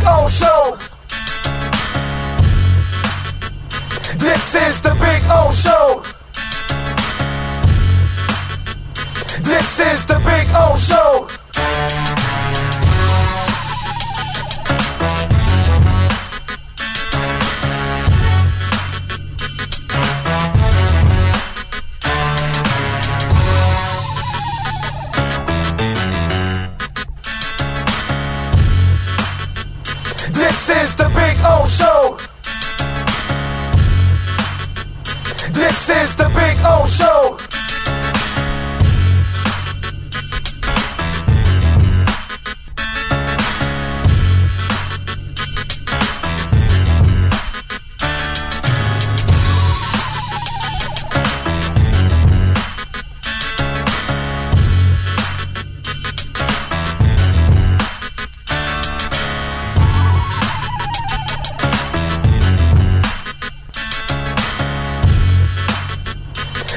O Show. This is the Big O Show. This is the Big O Show. This is the Big O Show. This is the Big O Show.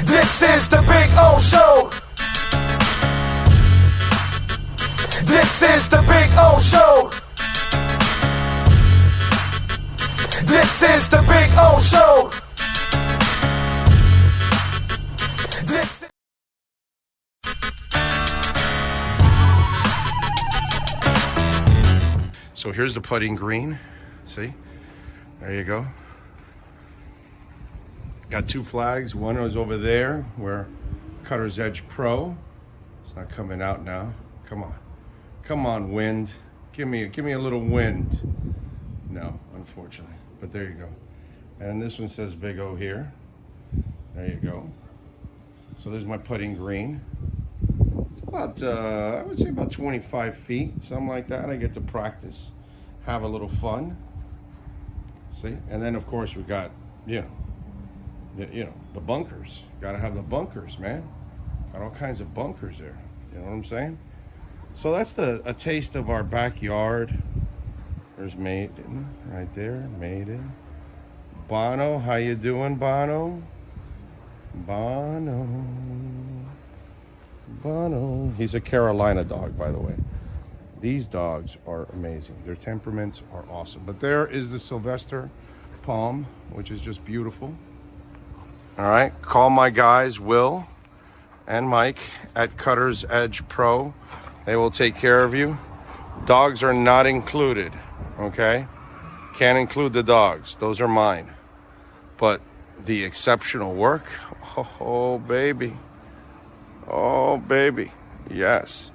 This is the Big O Show. This is the Big O Show. This is the Big O Show. This So here's the putting green. See? There you go. Got two flags. One was over there where Cutter's Edge Pro. It's not coming out now. Come on. Come on, wind. Give me a little wind. No, unfortunately. But there you go. And this one says Big O here. There you go. So there's my putting green. It's about, I would say about 25 feet, something like that. I get to practice, have a little fun. See? And then, of course, we got, the bunkers. Got to have the bunkers, man. Got all kinds of bunkers there. You know what I'm saying? So that's a taste of our backyard. There's Maiden right there. Maiden. Bono, how you doing, Bono? Bono. Bono. He's a Carolina dog, by the way. These dogs are amazing. Their temperaments are awesome. But there is the Sylvester Palm, which is just beautiful. All right, call my guys, Will and Mike at Cutter's Edge Pro. They will take care of you. Dogs are not included, okay? Can't include the dogs. Those are mine. But the exceptional work, oh, baby. Oh, baby. Yes.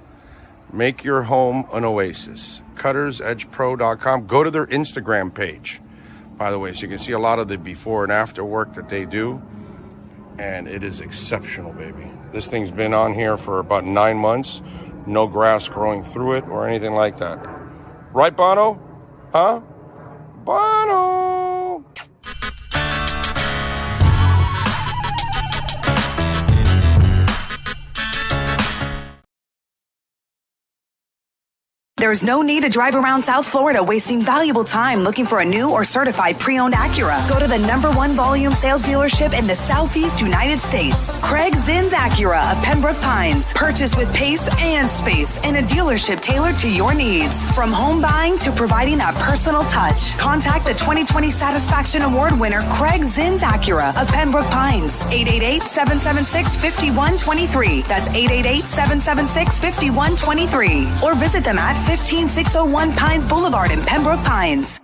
Make your home an oasis. CuttersEdgePro.com. Go to their Instagram page, by the way, so you can see a lot of the before and after work that they do. And it is exceptional, baby. This thing's been on here for about 9 months. No grass growing through it or anything like that. Right, Bono? Huh? Bono! There's no need to drive around South Florida wasting valuable time looking for a new or certified pre-owned Acura. Go to the #1 volume sales dealership in the Southeast United States. Craig Zinn's Acura of Pembroke Pines. Purchase with pace and space in a dealership tailored to your needs. From home buying to providing that personal touch. Contact the 2020 Satisfaction Award winner Craig Zinn's Acura of Pembroke Pines. 888-776-5123. That's 888-776-5123. Or visit them at 15601 Pines Boulevard in Pembroke Pines.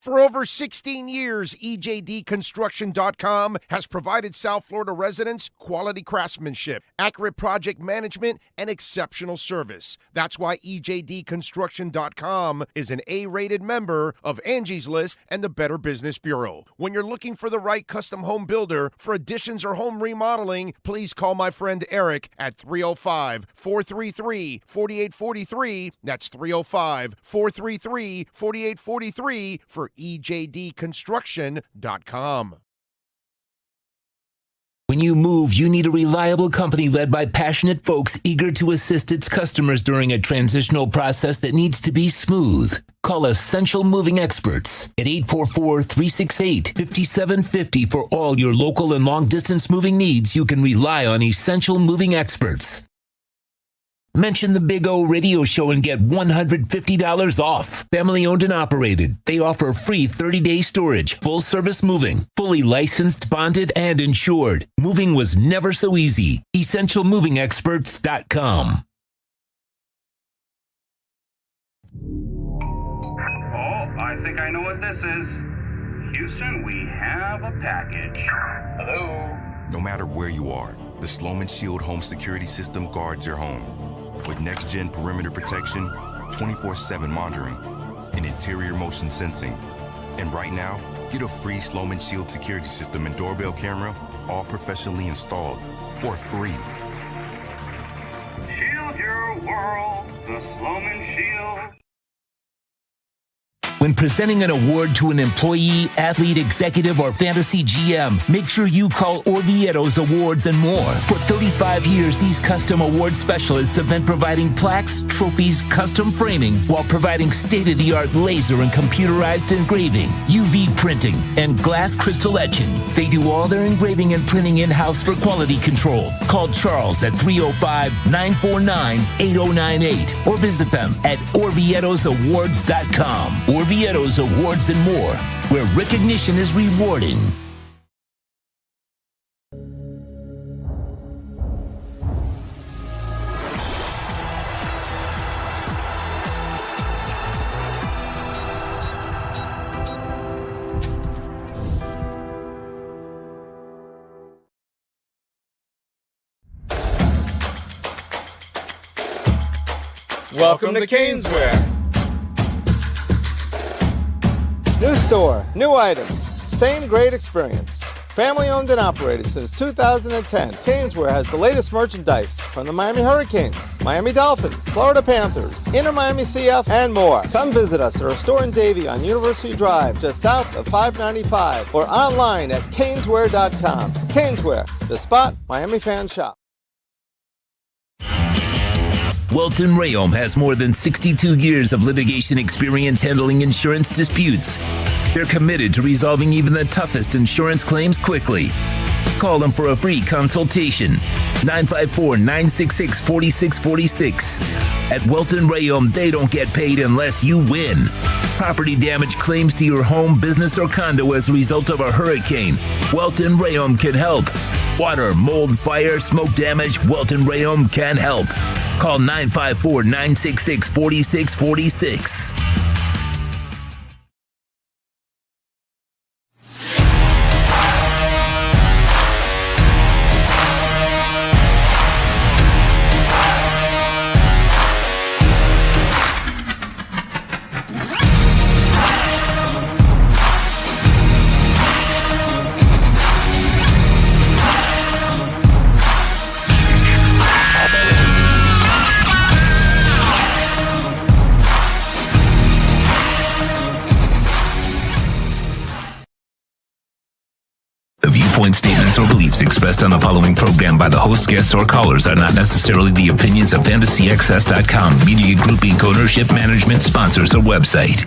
For over 16 years, EJDConstruction.com has provided South Florida residents quality craftsmanship, accurate project management, and exceptional service. That's why EJDConstruction.com is an A-rated member of Angie's List and the Better Business Bureau. When you're looking for the right custom home builder for additions or home remodeling, please call my friend Eric at 305-433-4843. That's 305-433-4843 for EJDConstruction.com. When you move, you need a reliable company led by passionate folks eager to assist its customers during a transitional process that needs to be smooth. Call Essential Moving Experts at 844-368-5750 for all your local and long-distance moving needs. You can rely on Essential Moving Experts. Mention the Big O Radio Show and get $150 off. Family owned and operated. They offer free 30-day storage, full service moving, fully licensed, bonded, and insured. Moving was never so easy. EssentialMovingExperts.com. I think I know what this is. Houston, we have a package. Hello? No matter where you are, the Sloman Shield home security system guards your home. With next-gen perimeter protection, 24/7 monitoring, and interior motion sensing. And right now, get a free Sloman Shield security system and doorbell camera, all professionally installed, for free. Shield your world, the Sloman Shield. When presenting an award to an employee, athlete, executive, or fantasy GM, make sure you call Orvieto's Awards and More. For 35 years, these custom award specialists have been providing plaques, trophies, custom framing, while providing state-of-the-art laser and computerized engraving, UV printing, and glass crystal etching. They do all their engraving and printing in-house for quality control. Call Charles at 305-949-8098 or visit them at orvietosawards.com. Orvieto's Awards and More, where recognition is rewarding. Welcome to Caneswear. New store, new items, same great experience. Family owned and operated since 2010, Caneswear has the latest merchandise from the Miami Hurricanes, Miami Dolphins, Florida Panthers, Inter Miami CF, and more. Come visit us at our store in Davie on University Drive, just south of 595, or online at caneswear.com. Caneswear, the spot Miami fans shop. Welton Rayom has more than 62 years of litigation experience handling insurance disputes. They're committed to resolving even the toughest insurance claims quickly. Call them for a free consultation. 954-966-4646. At Welton Rayom, they don't get paid unless you win. Property damage claims to your home, business, or condo as a result of a hurricane. Welton Rayom can help. Water, mold, fire, smoke damage, Welton Rayom can help. Call 954-966-4646. Statements or beliefs expressed on the following program by the host, guests, or callers are not necessarily the opinions of FantasyXS.com, Media Group Inc., ownership, management, sponsors, or website.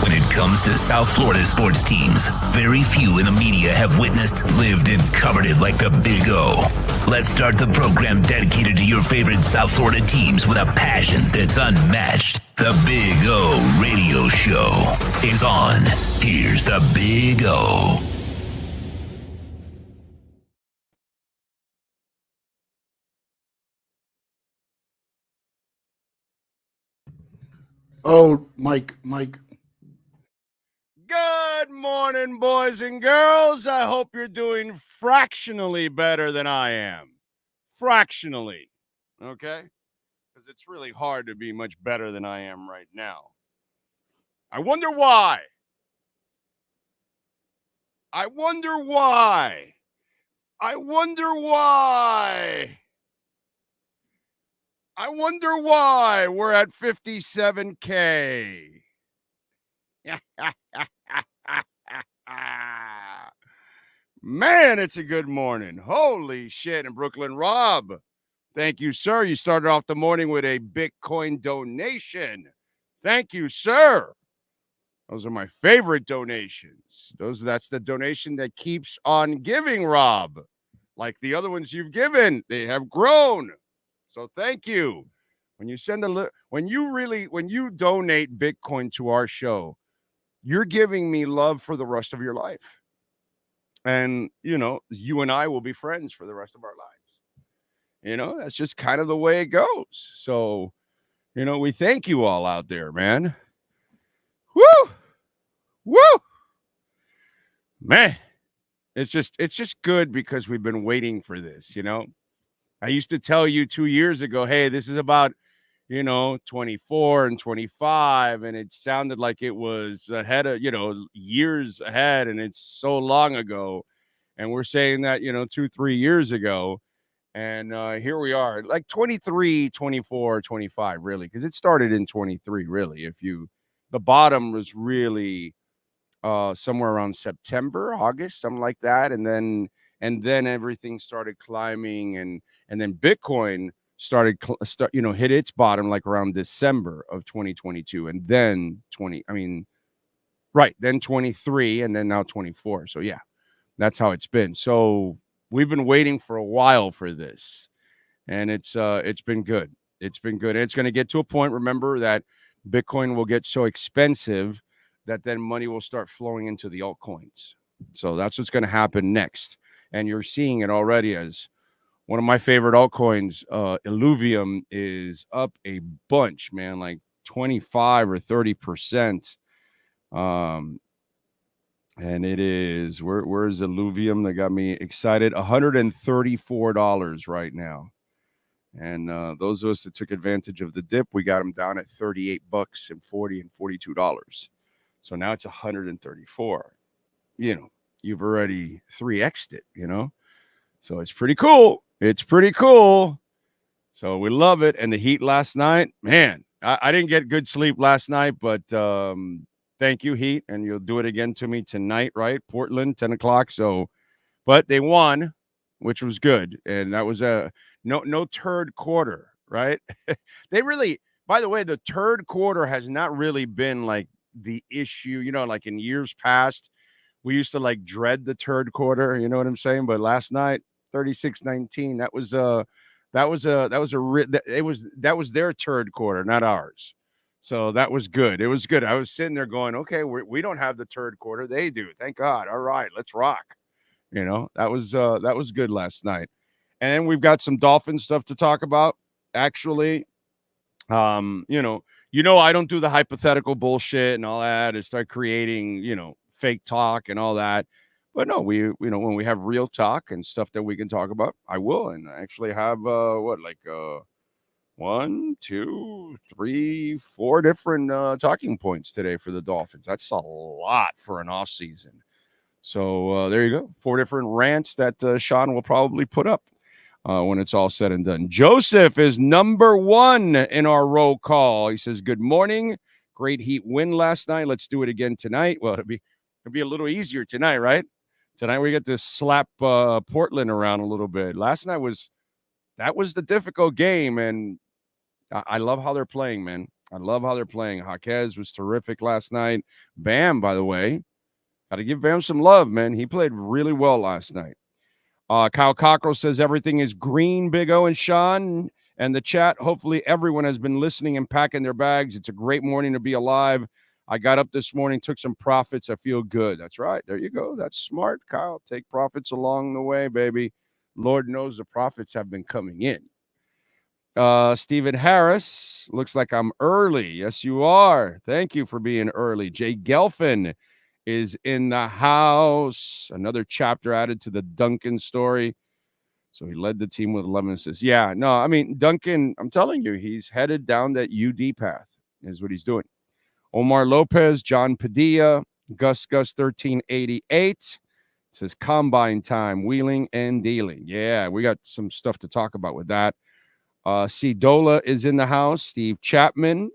When it comes to South Florida sports teams, very few in the media have witnessed, lived, and covered it like the Big O. Let's start the program dedicated to your favorite South Florida teams with a passion that's unmatched. The Big O Radio Show is on. Here's the Big O. Oh, Mike. Good morning, boys and girls. I hope you're doing fractionally better than I am. Fractionally. Okay? Because it's really hard to be much better than I am right now. I wonder why. I wonder why. I wonder why. I wonder why we're at 57K. Man, it's a good morning. Holy shit. And Brooklyn Rob, thank you, sir. You started off the morning with a Bitcoin donation. Thank you, sir. Those are my favorite donations. That's the donation that keeps on giving, Rob. like the other ones you've given. They have grown. So thank you. When you when you donate Bitcoin to our show, you're giving me love for the rest of your life. And, you and I will be friends for the rest of our lives. That's just kind of the way it goes. So, we thank you all out there, man. Woo! Woo! Man, it's just good because we've been waiting for this, I used to tell you 2 years ago, hey, this is about, 24 and 25, and it sounded like it was ahead of, years ahead, and it's so long ago. And we're saying that, 2-3 years ago. And here we are, like 23, 24, 25, really, because it started in 23, really. The bottom was really somewhere around September, August, something like that. And then everything started climbing, and then Bitcoin started hit its bottom like around December of 2022, and then 23, and then now 24. So yeah, that's how it's been. So we've been waiting for a while for this, and it's been good. It's been good. And it's going to get to a point, remember, that Bitcoin will get so expensive that then money will start flowing into the altcoins. So that's what's going to happen next. And you're seeing it already, as one of my favorite altcoins, Illuvium, is up a bunch, man, like 25 or 30%. And it is, where's Illuvium that got me excited? $134 right now. And those of us that took advantage of the dip, we got them down at $38 and $40 and $42. So now it's 134. You've already 3x'd it, So it's pretty cool. It's pretty cool. So we love it. And the Heat last night, man, I didn't get good sleep last night, but thank you, Heat. And you'll do it again to me tonight, right? Portland, 10 o'clock. So, but they won, which was good. And that was no third quarter, right? They really, by the way, the third quarter has not really been like the issue, like in years past. We used to like dread the third quarter, you know what I'm saying? But last night, 36-19, that was their third quarter, not ours. So that was good. It was good. I was sitting there going, okay, we don't have the third quarter. They do. Thank God. All right, let's rock. That was good last night. And then we've got some Dolphin stuff to talk about. Actually, I don't do the hypothetical bullshit and all that and start creating, fake talk and all that. But no, when we have real talk and stuff that we can talk about, I will. And I actually have 1, 2, 3, 4 different talking points today for the Dolphins. That's a lot for an off season. So there you go. 4 different rants that Sean will probably put up when it's all said and done. Joseph is number 1 in our roll call. He says, good morning. Great Heat win last night. Let's do it again tonight. Well, it'll be a little easier tonight, right? Tonight we get to slap Portland around a little bit. Last night was the difficult game, and I love how they're playing, man. I love how they're playing. Jaquez was terrific last night. Bam, by the way, got to give Bam some love, man. He played really well last night. Kyle Cockrell says everything is green, Big O and Sean. And the chat, hopefully everyone has been listening and packing their bags. It's a great morning to be alive. I got up this morning, took some profits. I feel good. That's right. There you go. That's smart, Kyle. Take profits along the way, baby. Lord knows the profits have been coming in. Stephen Harris, looks like I'm early. Yes, you are. Thank you for being early. Jay Gelfin is in the house. Another chapter added to the Duncan story. So he led the team with 11 assists. Yeah, no, I mean, Duncan, I'm telling you, he's headed down that UD path is what he's doing. Omar Lopez, John Padilla, Gus 1388 says combine time, wheeling and dealing. Yeah, we got some stuff to talk about with that. C. Dola is in the house. Steve Chapman.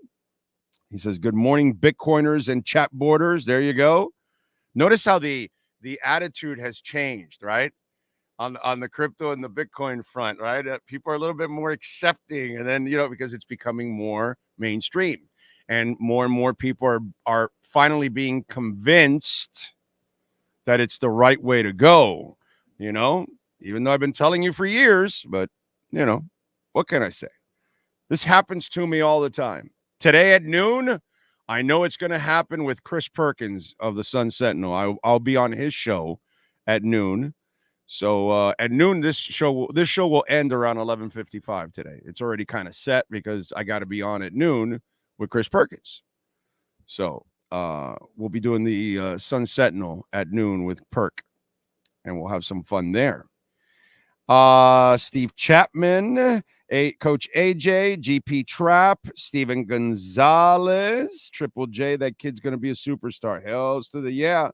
He says, good morning, Bitcoiners and chat boarders. There you go. Notice how the attitude has changed, right? On the crypto and the Bitcoin front, right? People are a little bit more accepting, and then, because it's becoming more mainstream. And more people are finally being convinced that it's the right way to go. even though I've been telling you for years, but, you know, what can I say? This happens to me all the time. Today at noon, I know it's going to happen with Chris Perkins of the Sun Sentinel. I'll be on his show at noon. So at noon, this show will end around 11:55 today. It's already kind of set because I got to be on at noon with Chris Perkins. So we'll be doing the Sun Sentinel at noon with Perk, and we'll have some fun there. Steve Chapman, Coach AJ, GP Trap, Steven Gonzalez, Triple J. That kid's going to be a superstar. Hells to the yeah.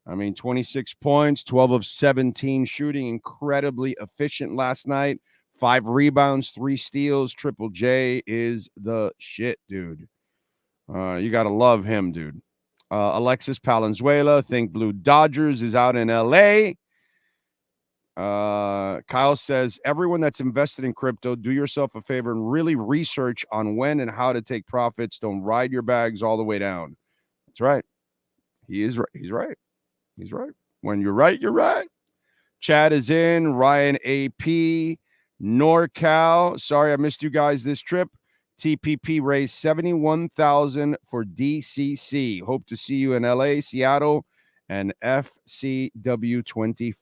I mean, 26 points, 12 of 17 shooting, incredibly efficient last night. 5 rebounds, 3 steals. Triple J is the shit, dude. You got to love him, dude. Alexis Palenzuela, Think Blue Dodgers, is out in L.A. Kyle says, everyone that's invested in crypto, do yourself a favor and really research on when and how to take profits. Don't ride your bags all the way down. That's right. He is right. He's right. He's right. When you're right, you're right. Chad is in. Ryan AP. NorCal. Sorry I missed you guys this trip. TPP raised $71,000 for DCC. Hope to see you in LA, Seattle, and FCW24.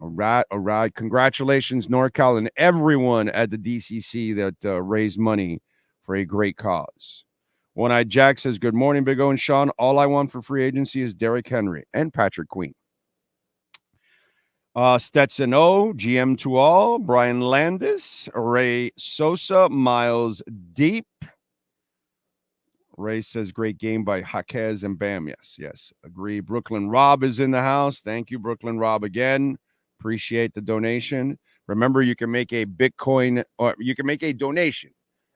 All right. Congratulations, NorCal, and everyone at the DCC that raised money for a great cause. One-Eyed Jack says, good morning, Big O and Sean. All I want for free agency is Derrick Henry and Patrick Queen. Stetson O, GM to all, Brian Landis, Ray Sosa, Miles Deep. Ray says, great game by Jaquez and Bam. Yes, agree. Brooklyn Rob is in the house. Thank you, Brooklyn Rob, again. Appreciate the donation. Remember, you can make a Bitcoin, or you can make a donation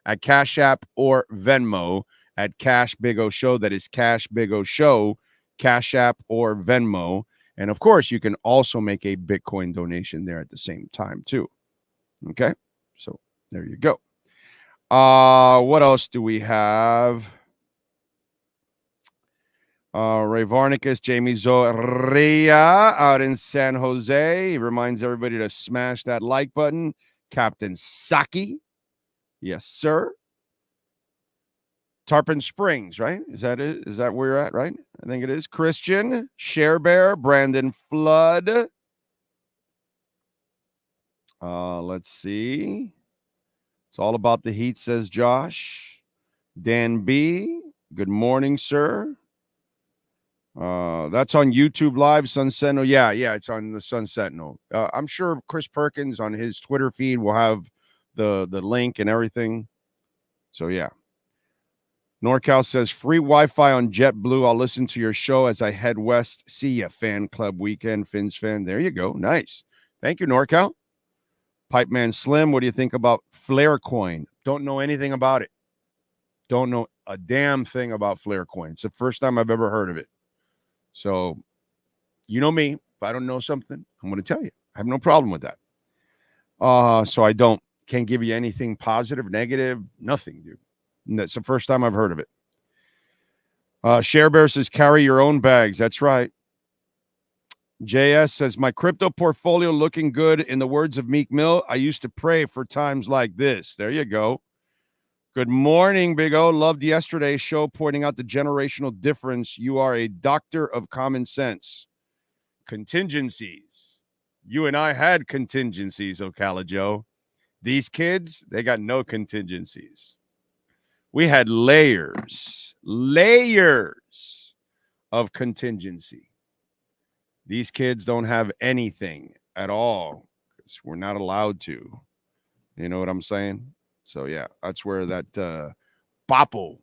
at Cash App or Venmo at Cash Big O Show. That is Cash Big O Show, Cash App or Venmo. And of course, you can also make a Bitcoin donation there at the same time too. Okay, so there you go. What else do we have? Ray Varnicus, Jamie Zoria out in San Jose. He reminds everybody to smash that like button. Captain Saki. Yes, sir. Tarpon Springs, right? Is that it? Is that where you're at, right? I think it is. Christian, Share Bear, Brandon Flood. Let's see. It's all about the Heat, says Josh. Dan B. Good morning, sir. That's on YouTube Live, Sun Sentinel. Yeah, it's on the Sun Sentinel. I'm sure Chris Perkins on his Twitter feed will have the link and everything. So, yeah. NorCal says, free Wi-Fi on JetBlue. I'll listen to your show as I head west. See ya, fan club weekend, Fins fan. There you go. Nice. Thank you, NorCal. Pipe Man Slim, what do you think about Flare Coin? Don't know anything about it. Don't know a damn thing about Flare Coin. It's the first time I've ever heard of it. So, you know me. If I don't know something, I'm going to tell you. I have no problem with that. So I can't give you anything positive, negative, nothing, dude. And that's the first time I've heard of it. Share Bear says, carry your own bags. That's right. JS says, my crypto portfolio looking good. In the words of Meek Mill, I used to pray for times like this. There you go. Good morning, Big O. Loved yesterday's show pointing out the generational difference. You are a doctor of common sense. Contingencies. You and I had contingencies, Ocala Joe. These kids, they got no contingencies. We had layers of contingency. These kids don't have anything at all because we're not allowed to. You know what I'm saying? So, yeah, that's where that Papo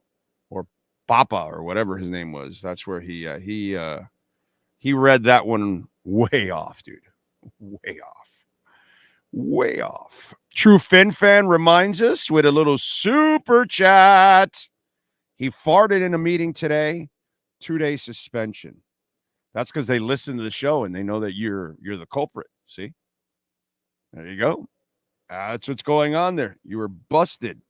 or Papa or whatever his name was, that's where he read that one way off, dude. Way off. True Fin Fan reminds us with a little super chat. He farted in a meeting today. 2-day suspension. That's because they listen to the show and they know that you're the culprit. See? There you go. That's what's going on there. You were busted.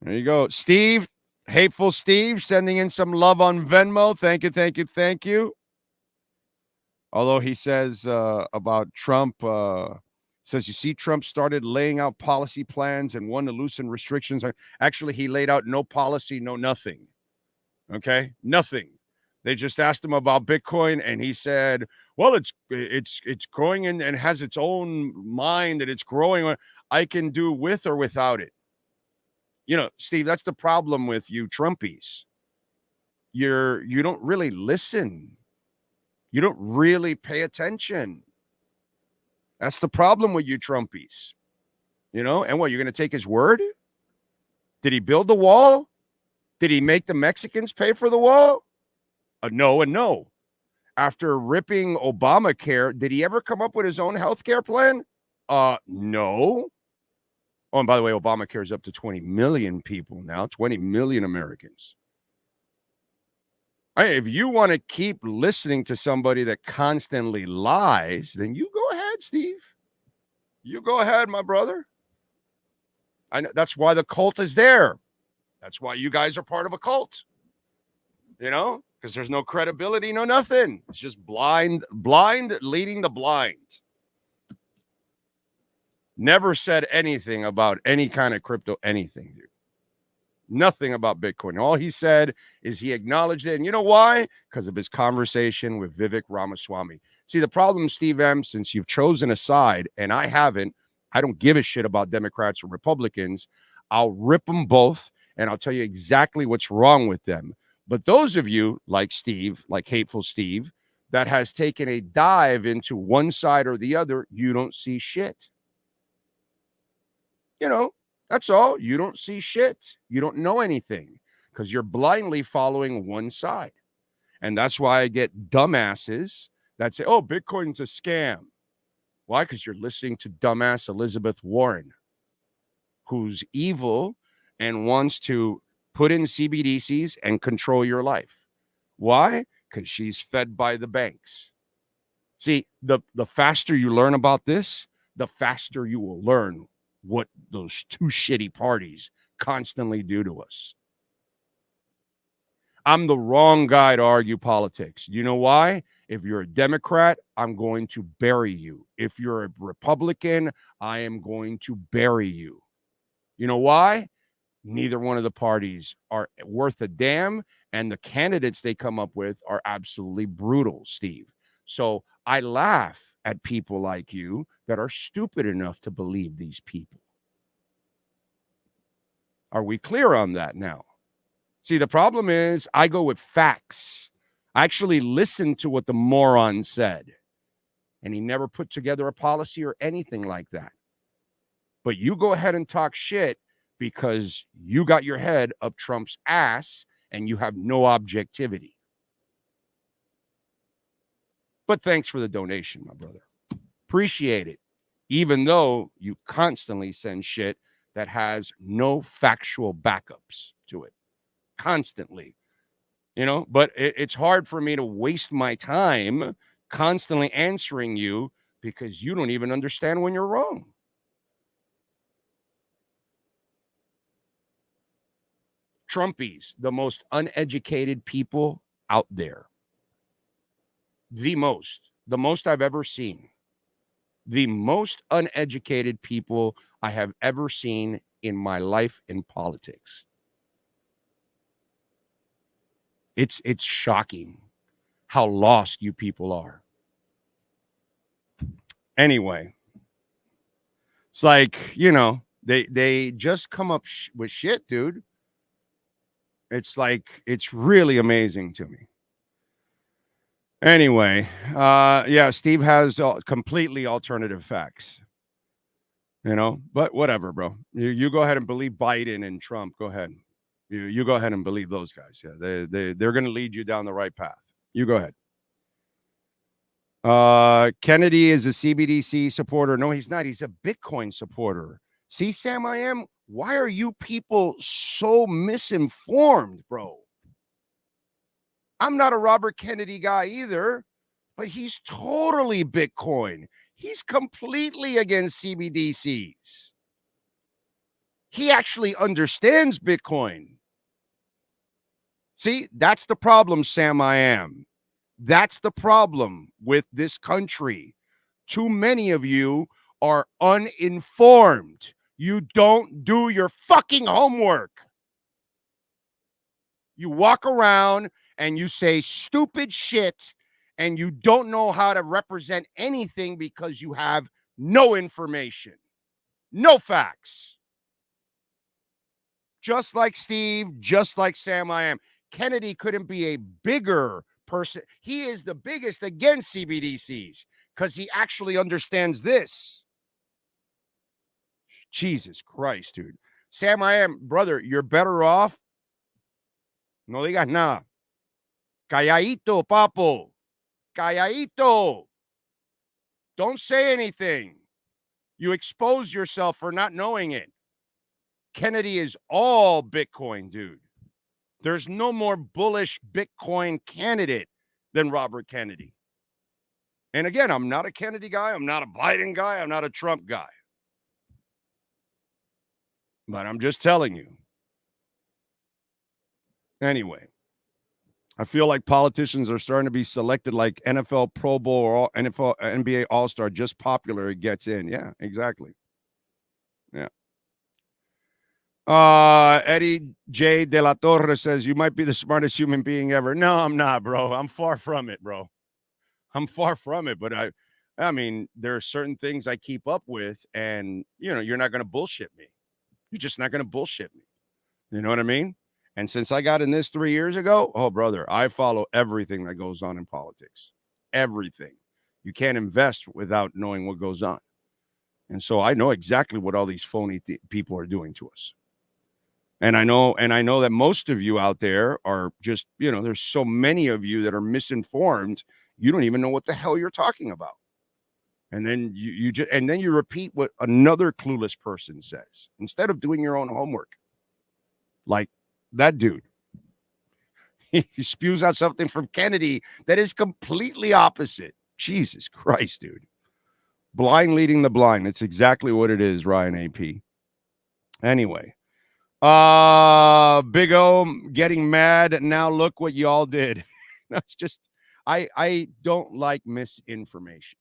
There you go. Steve, Hateful Steve, sending in some love on Venmo. Thank you. Although he says about Trump, says, you see, Trump started laying out policy plans and wanted to loosen restrictions. Actually, he laid out no policy, no nothing. Okay, nothing. They just asked him about Bitcoin, and he said, well, it's growing and has its own mind, and it's growing. I can do with or without it. You know, Steve, that's the problem with you Trumpies. You don't really listen. You don't really pay attention. That's the problem with you Trumpies. You know, and what, you're going to take his word? Did he build the wall? Did he make the Mexicans pay for the wall? No and no. After ripping Obamacare, did he ever come up with his own health care plan? No. Oh, and by the way, Obamacare is up to 20 million people now, 20 million Americans. If you want to keep listening to somebody that constantly lies, then you go ahead, Steve. You go ahead, my brother. I know that's why the cult is there. That's why you guys are part of a cult. You know, because there's no credibility, no nothing. It's just blind leading the blind. Never said anything about any kind of crypto, anything, dude. Nothing about Bitcoin. All he said is he acknowledged it. And you know why? Because of his conversation with Vivek Ramaswamy. See, the problem, Steve M., since you've chosen a side, and I haven't, I don't give a shit about Democrats or Republicans. I'll rip them both, and I'll tell you exactly what's wrong with them. But those of you, like Steve, like Hateful Steve, that has taken a dive into one side or the other, you don't see shit. You know, that's all. You don't see shit. You don't know anything because you're blindly following one side. And that's why I get dumbasses that say, oh, Bitcoin's a scam. Why? Because you're listening to dumbass Elizabeth Warren, who's evil and wants to put in CBDCs and control your life. Why? Because she's fed by the banks. See, the faster you learn about this, the faster you will learn what those two shitty parties constantly do to us. I'm the wrong guy to argue politics. You know why? If you're a Democrat, I'm going to bury you. If you're a Republican, I am going to bury you. You know why? Neither one of the parties are worth a damn, and the candidates they come up with are absolutely brutal, Steve. So I laugh at people like you that are stupid enough to believe these people. Are we clear on that now? See, the problem is I go with facts. I actually listened to what the moron said, and he never put together a policy or anything like that. But you go ahead and talk shit because you got your head up Trump's ass and you have no objectivity. But thanks for the donation, my brother. Appreciate it. Even though you constantly send shit that has no factual backups to it. Constantly. You know, but it's hard for me to waste my time constantly answering you because you don't even understand when you're wrong. Trumpies, the most uneducated people out there. The most I've ever seen. The most uneducated people I have ever seen in my life in politics. It's shocking how lost you people are. Anyway, it's like, you know, they just come up with shit, dude. It's like, it's really amazing to me. Anyway, yeah, Steve has completely alternative facts, you know, but whatever, bro. You go ahead and believe Biden and Trump. Go ahead. You go ahead and believe those guys. Yeah, they're going to lead you down the right path. You go ahead. Kennedy is a CBDC supporter. No, he's not. He's a Bitcoin supporter. See, Sam, I am. Why are you people so misinformed, bro? I'm not a Robert Kennedy guy either, but he's totally Bitcoin. He's completely against CBDCs. He actually understands Bitcoin. See, that's the problem, Sam, I am. That's the problem with this country. Too many of you are uninformed. You don't do your fucking homework. You walk around and you say stupid shit and you don't know how to represent anything because you have no information, no facts. Just like Steve, just like Sam I am. Kennedy couldn't be a bigger person. He is the biggest against CBDCs because he actually understands this. Jesus Christ, dude. Sam I am, brother, you're better off. No digas nada. Calladito, papo. Calladito. Don't say anything. You expose yourself for not knowing it. Kennedy is all Bitcoin, dude. There's no more bullish Bitcoin candidate than Robert Kennedy. And again, I'm not a Kennedy guy. I'm not a Biden guy. I'm not a Trump guy. But I'm just telling you. Anyway, I feel like politicians are starting to be selected like NFL Pro Bowl or NFL NBA All-Star, just popular, it gets in. Yeah, exactly. Yeah. Eddie J. De La Torre says, you might be the smartest human being ever. No, I'm not, bro. I'm far from it, bro. I'm far from it. But I mean, there are certain things I keep up with, and, you know, you're not going to bullshit me. You're just not going to bullshit me. You know what I mean? And since I got in this 3 years ago, oh, brother, I follow everything that goes on in politics. Everything. You can't invest without knowing what goes on. And so I know exactly what all these phony people are doing to us. And I know that most of you out there are just, you know, there's so many of you that are misinformed. You don't even know what the hell you're talking about. And then you repeat what another clueless person says instead of doing your own homework. Like that dude. He spews out something from Kennedy that is completely opposite. Jesus Christ, dude. Blind leading the blind. It's exactly what it is, Ryan AP. Anyway. Big O getting mad. Now look what y'all did. That's just, I don't like misinformation.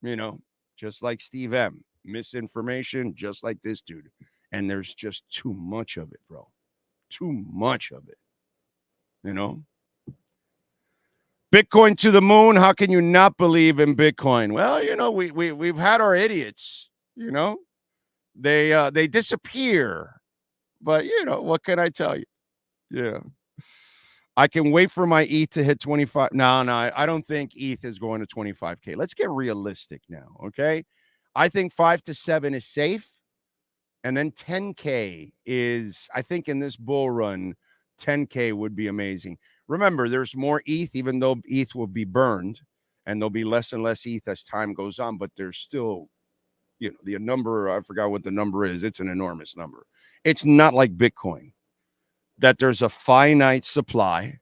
You know, just like Steve M. Misinformation, just like this dude. And there's just too much of it, bro. Too much of it. You know? Bitcoin to the moon. How can you not believe in Bitcoin? Well, you know, we've had our idiots, you know? They disappear. But, you know, what can I tell you? Yeah. I can wait for my ETH to hit 25. No, I don't think ETH is going to 25K. Let's get realistic now, okay? I think 5 to 7 is safe. And then 10K is, I think in this bull run, 10K would be amazing. Remember, there's more ETH, even though ETH will be burned, and there'll be less and less ETH as time goes on, but there's still, you know, the number, I forgot what the number is. It's an enormous number. It's not like Bitcoin, that there's a finite supply,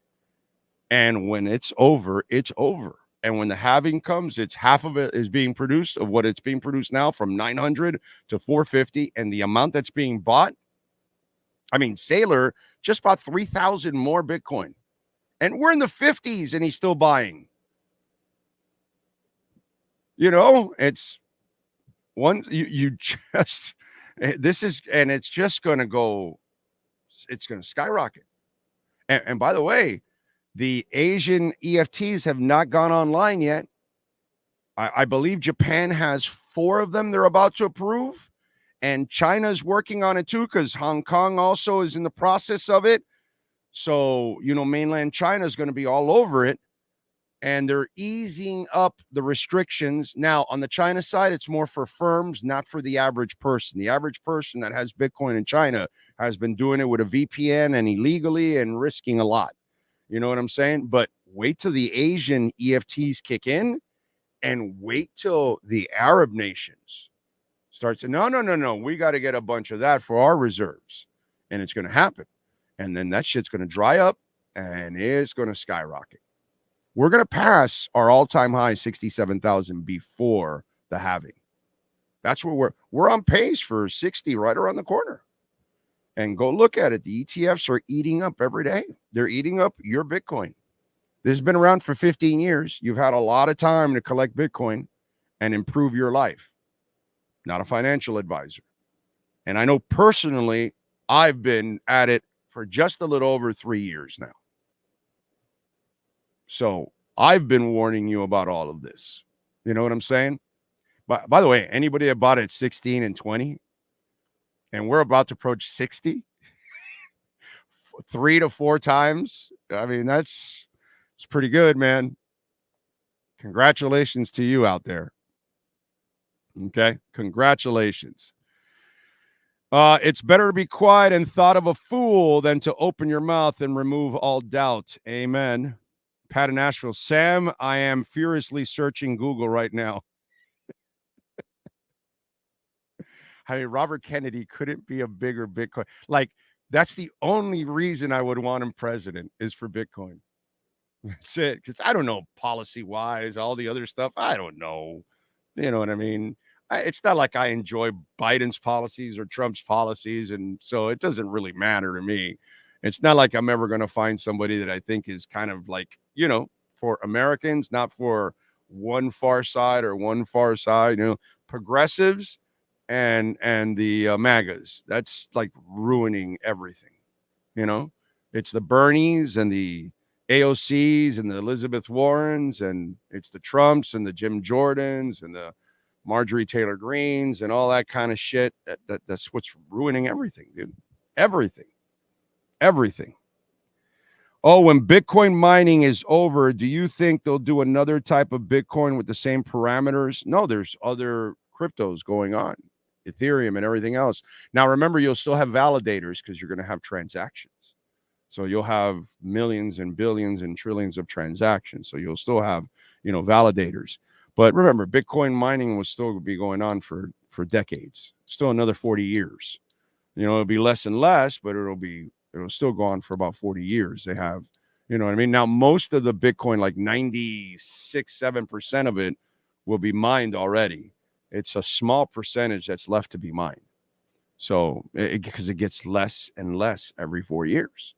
and when it's over, it's over. And when the halving comes, it's half of it is being produced of what it's being produced now, from 900 to 450. And the amount that's being bought, I mean, Saylor just bought 3,000 more Bitcoin. And we're in the 50s and he's still buying. You know, it's one, you just, this is, and it's just going to go, it's going to skyrocket. And by the way, the Asian EFTs have not gone online yet. I believe Japan has 4 of them they're about to approve. And China's working on it too, because Hong Kong also is in the process of it. So, you know, mainland China is going to be all over it. And they're easing up the restrictions. Now, on the China side, it's more for firms, not for the average person. The average person that has Bitcoin in China has been doing it with a VPN and illegally and risking a lot. You know what I'm saying? But wait till the Asian EFTs kick in, and wait till the Arab nations start saying, no. We got to get a bunch of that for our reserves. And it's going to happen. And then that shit's going to dry up and it's going to skyrocket. We're going to pass our all-time high 67,000 before the halving. That's where we're on pace for 60 right around the corner. And go look at it. The ETFs are eating up every day. They're eating up your Bitcoin. This has been around for 15 years. You've had a lot of time to collect Bitcoin and improve your life. Not a financial advisor. And I know personally, I've been at it for just a little over 3 years now. So I've been warning you about all of this. You know what I'm saying? By the way, anybody that bought it at 16 and 20, and we're about to approach 60, 3 to 4 times. I mean, it's pretty good, man. Congratulations to you out there. Okay? Congratulations. It's better to be quiet and thought of a fool than to open your mouth and remove all doubt. Amen. Pat in Nashville. Sam, I am furiously searching Google right now. I mean, Robert Kennedy couldn't be a bigger Bitcoin. Like, that's the only reason I would want him president is for Bitcoin. That's it. Because I don't know policy-wise, all the other stuff. I don't know. You know what I mean? It's not like I enjoy Biden's policies or Trump's policies, and so it doesn't really matter to me. It's not like I'm ever going to find somebody that I think is kind of like, you know, for Americans, not for one far side or one far side, you know, progressives and the MAGAs. That's like ruining everything, you know. It's the Bernies and the AOCs and the Elizabeth Warrens, and it's the Trumps and the Jim Jordans and the Marjorie Taylor Greens and all that kind of shit. That's what's ruining everything, dude. Everything. Oh, when Bitcoin mining is over, do you think they'll do another type of Bitcoin with the same parameters? No, there's other cryptos going on, Ethereum and everything else. Now, remember, you'll still have validators because you're going to have transactions. So you'll have millions and billions and trillions of transactions. So you'll still have, you know, validators. But remember, Bitcoin mining will still be going on for decades, still another 40 years. You know, it'll be less and less, but it'll still go on for about 40 years. They have, you know what I mean? Now, most of the Bitcoin, like 96-7% of it will be mined already. It's a small percentage that's left to be mined. So, because it gets less and less every 4 years.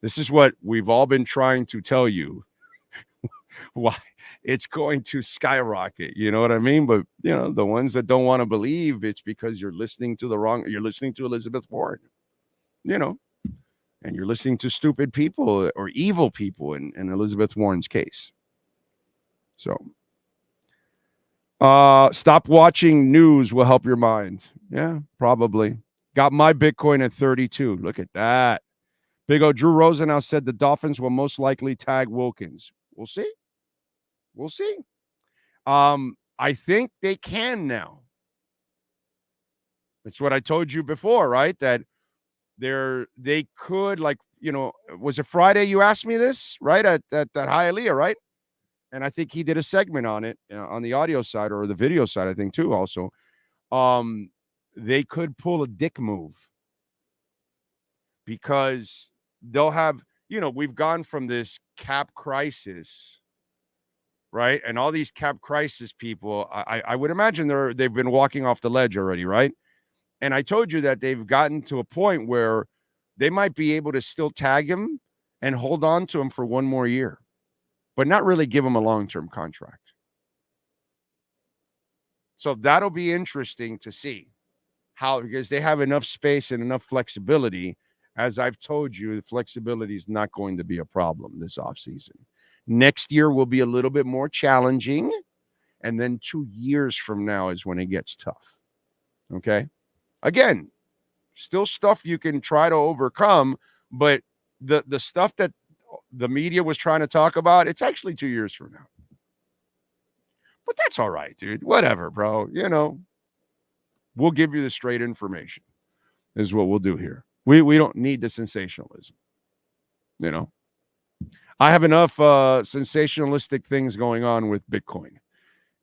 This is what we've all been trying to tell you. Why it's going to skyrocket, you know what I mean? But, you know, the ones that don't want to believe, it's because you're listening to Elizabeth Warren, you know, and you're listening to stupid people or evil people in Elizabeth Warren's case. So, stop watching news will help your mind. Yeah, probably. Got my Bitcoin at 32. Look at that. Big O Drew Rosenau said the Dolphins will most likely tag Wilkins. We'll see. I think they can now. That's what I told you before, right? That they could, like, you know, was it Friday you asked me this, right? At that Hialeah, right? And I think he did a segment on it, on the audio side or the video side, I think too also. They could pull a dick move because they'll have, you know, we've gone from this cap crisis, right? And all these cap crisis people, I would imagine they've been walking off the ledge already, right? And I told you that they've gotten to a point where they might be able to still tag him and hold on to him for one more year, but not really give him a long-term contract. So that'll be interesting to see how, because they have enough space and enough flexibility. As I've told you, the flexibility is not going to be a problem this offseason. Next year will be a little bit more challenging. And then 2 years from now is when it gets tough. Okay? Again, still stuff you can try to overcome, but the stuff that the media was trying to talk about, it's actually 2 years from now. But that's all right, dude. Whatever, bro. You know, we'll give you the straight information is what we'll do here. We don't need the sensationalism. You know, I have enough sensationalistic things going on with Bitcoin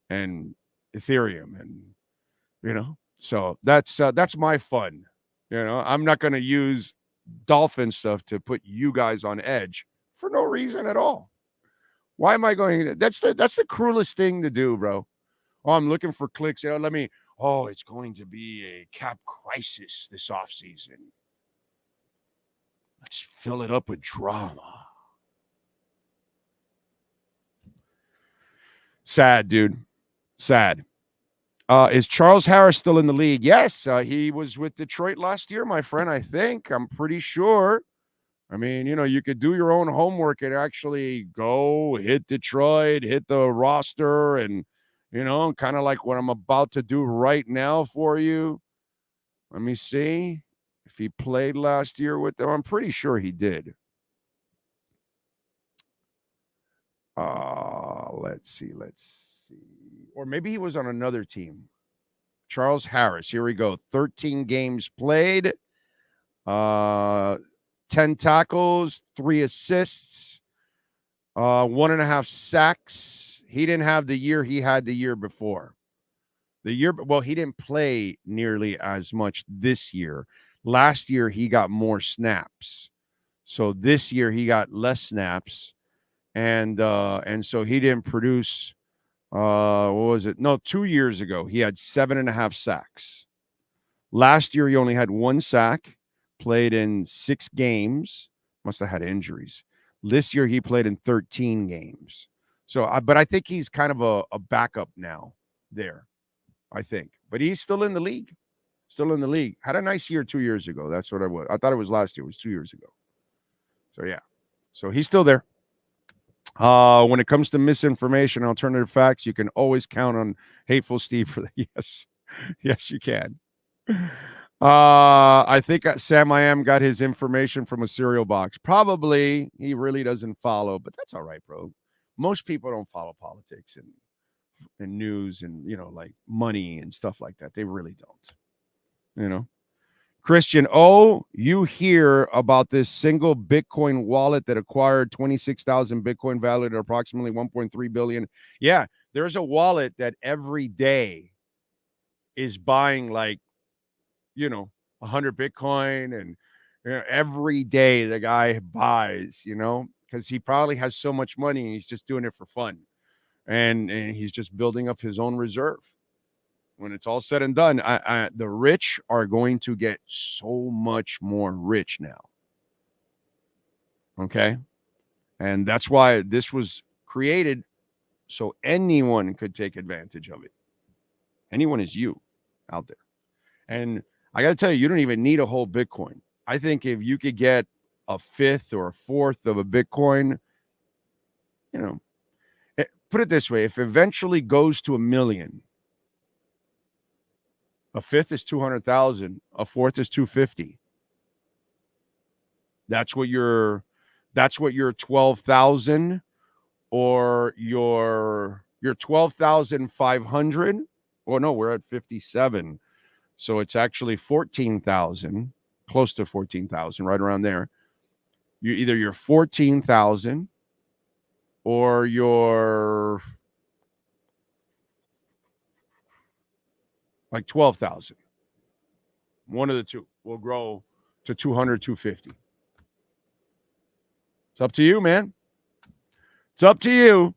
and Ethereum, and, you know, so that's my fun. You know, I'm not going to use Dolphin stuff to put you guys on edge for no reason at all. Why am I going? That's the cruelest thing to do, bro. Oh, I'm looking for clicks. You know, it's going to be a cap crisis this offseason. Let's fill it up with drama. Sad, dude. Sad. Is Charles Harris still in the league? Yes, he was with Detroit last year, my friend, I think. I'm pretty sure. I mean, you could do your own homework and actually go hit Detroit, hit the roster, and, kind of like what I'm about to do right now for you. Let me see if he played last year with them. I'm pretty sure he did. Let's see. Or maybe he was on another team. Charles Harris. Here we go. 13 games played. 10 tackles, 3 assists, 1.5 sacks. He didn't have the year he had the year before. He didn't play nearly as much this year. Last year, he got more snaps. So this year, he got less snaps. And so he didn't produce, what was it? No, 2 years ago, he had 7.5 sacks. Last year, he only had 1 sack, played in 6 games, must have had injuries. This year, he played in 13 games. So, but I think he's kind of a backup now there, I think. But he's still in the league. Had a nice year 2 years ago. That's what I thought it was last year. It was 2 years ago. So, yeah. So, he's still there. When it comes to misinformation, alternative facts, you can always count on Hateful Steve for that. Yes, you can. I think Sam I Am got his information from a cereal box. Probably he really doesn't follow, but that's all right, bro. Most people don't follow politics and news and, like money and stuff like that. They really don't, Christian, you hear about this single Bitcoin wallet that acquired 26,000 Bitcoin valued at approximately 1.3 billion. Yeah, there's a wallet that every day is buying 100 Bitcoin, and every day the guy buys, because he probably has so much money and he's just doing it for fun. And he's just building up his own reserve. When it's all said and done, the rich are going to get so much more rich now. Okay? And that's why this was created, so anyone could take advantage of it. Anyone is you out there. And I got to tell you, you don't even need a whole Bitcoin. I think if you could get a fifth or a fourth of a Bitcoin, put it this way, if it eventually goes to 1 million, a fifth is 200,000, a fourth is 250. That's what your 12,000 or your 12,500. Oh no, we're at 57. So it's actually 14,000, close to 14,000, right around there. You either your 14,000 or your 12,000. One of the two will grow to 200, 250. It's up to you, man. It's up to you.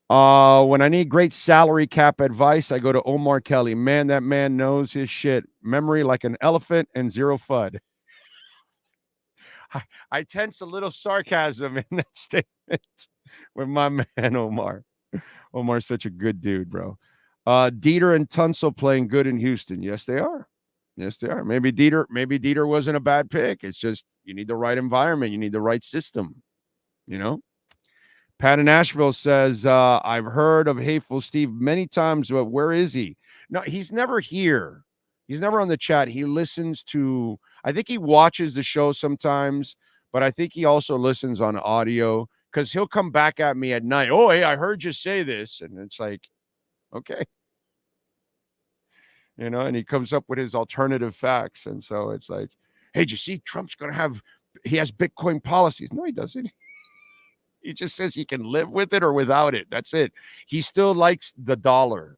When I need great salary cap advice, I go to Omar Kelly. Man, that man knows his shit. Memory like an elephant and zero FUD. I tense a little sarcasm in that statement with my man Omar. Omar's such a good dude, bro. Dieter and Tunsil playing good in Houston. Yes, they are. Yes, they are. Maybe Dieter wasn't a bad pick. It's just you need the right environment. You need the right system. Pat in Asheville says, I've heard of Hateful Steve many times, but where is he? No, he's never here. He's never on the chat. He listens to, I think he watches the show sometimes, but I think he also listens on audio because he'll come back at me at night. Oh, hey, I heard you say this. And it's like, okay. And he comes up with his alternative facts. And so it's like, hey, did you see Trump's going to he has Bitcoin policies? No, he doesn't. He just says he can live with it or without it. That's it. He still likes the dollar.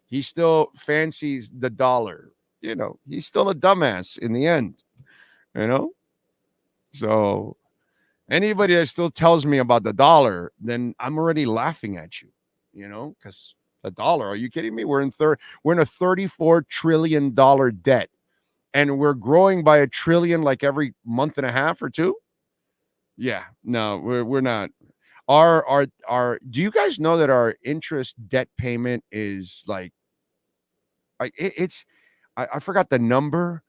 He still fancies the dollar. He's still a dumbass in the end. So anybody that still tells me about the dollar, then I'm already laughing at you, because the dollar, are you kidding me? We're in a $34 trillion debt, and we're growing by $1 trillion like every month and a half or two. Yeah, no, we're not. Do you guys know that our interest debt payment is like I forgot the number,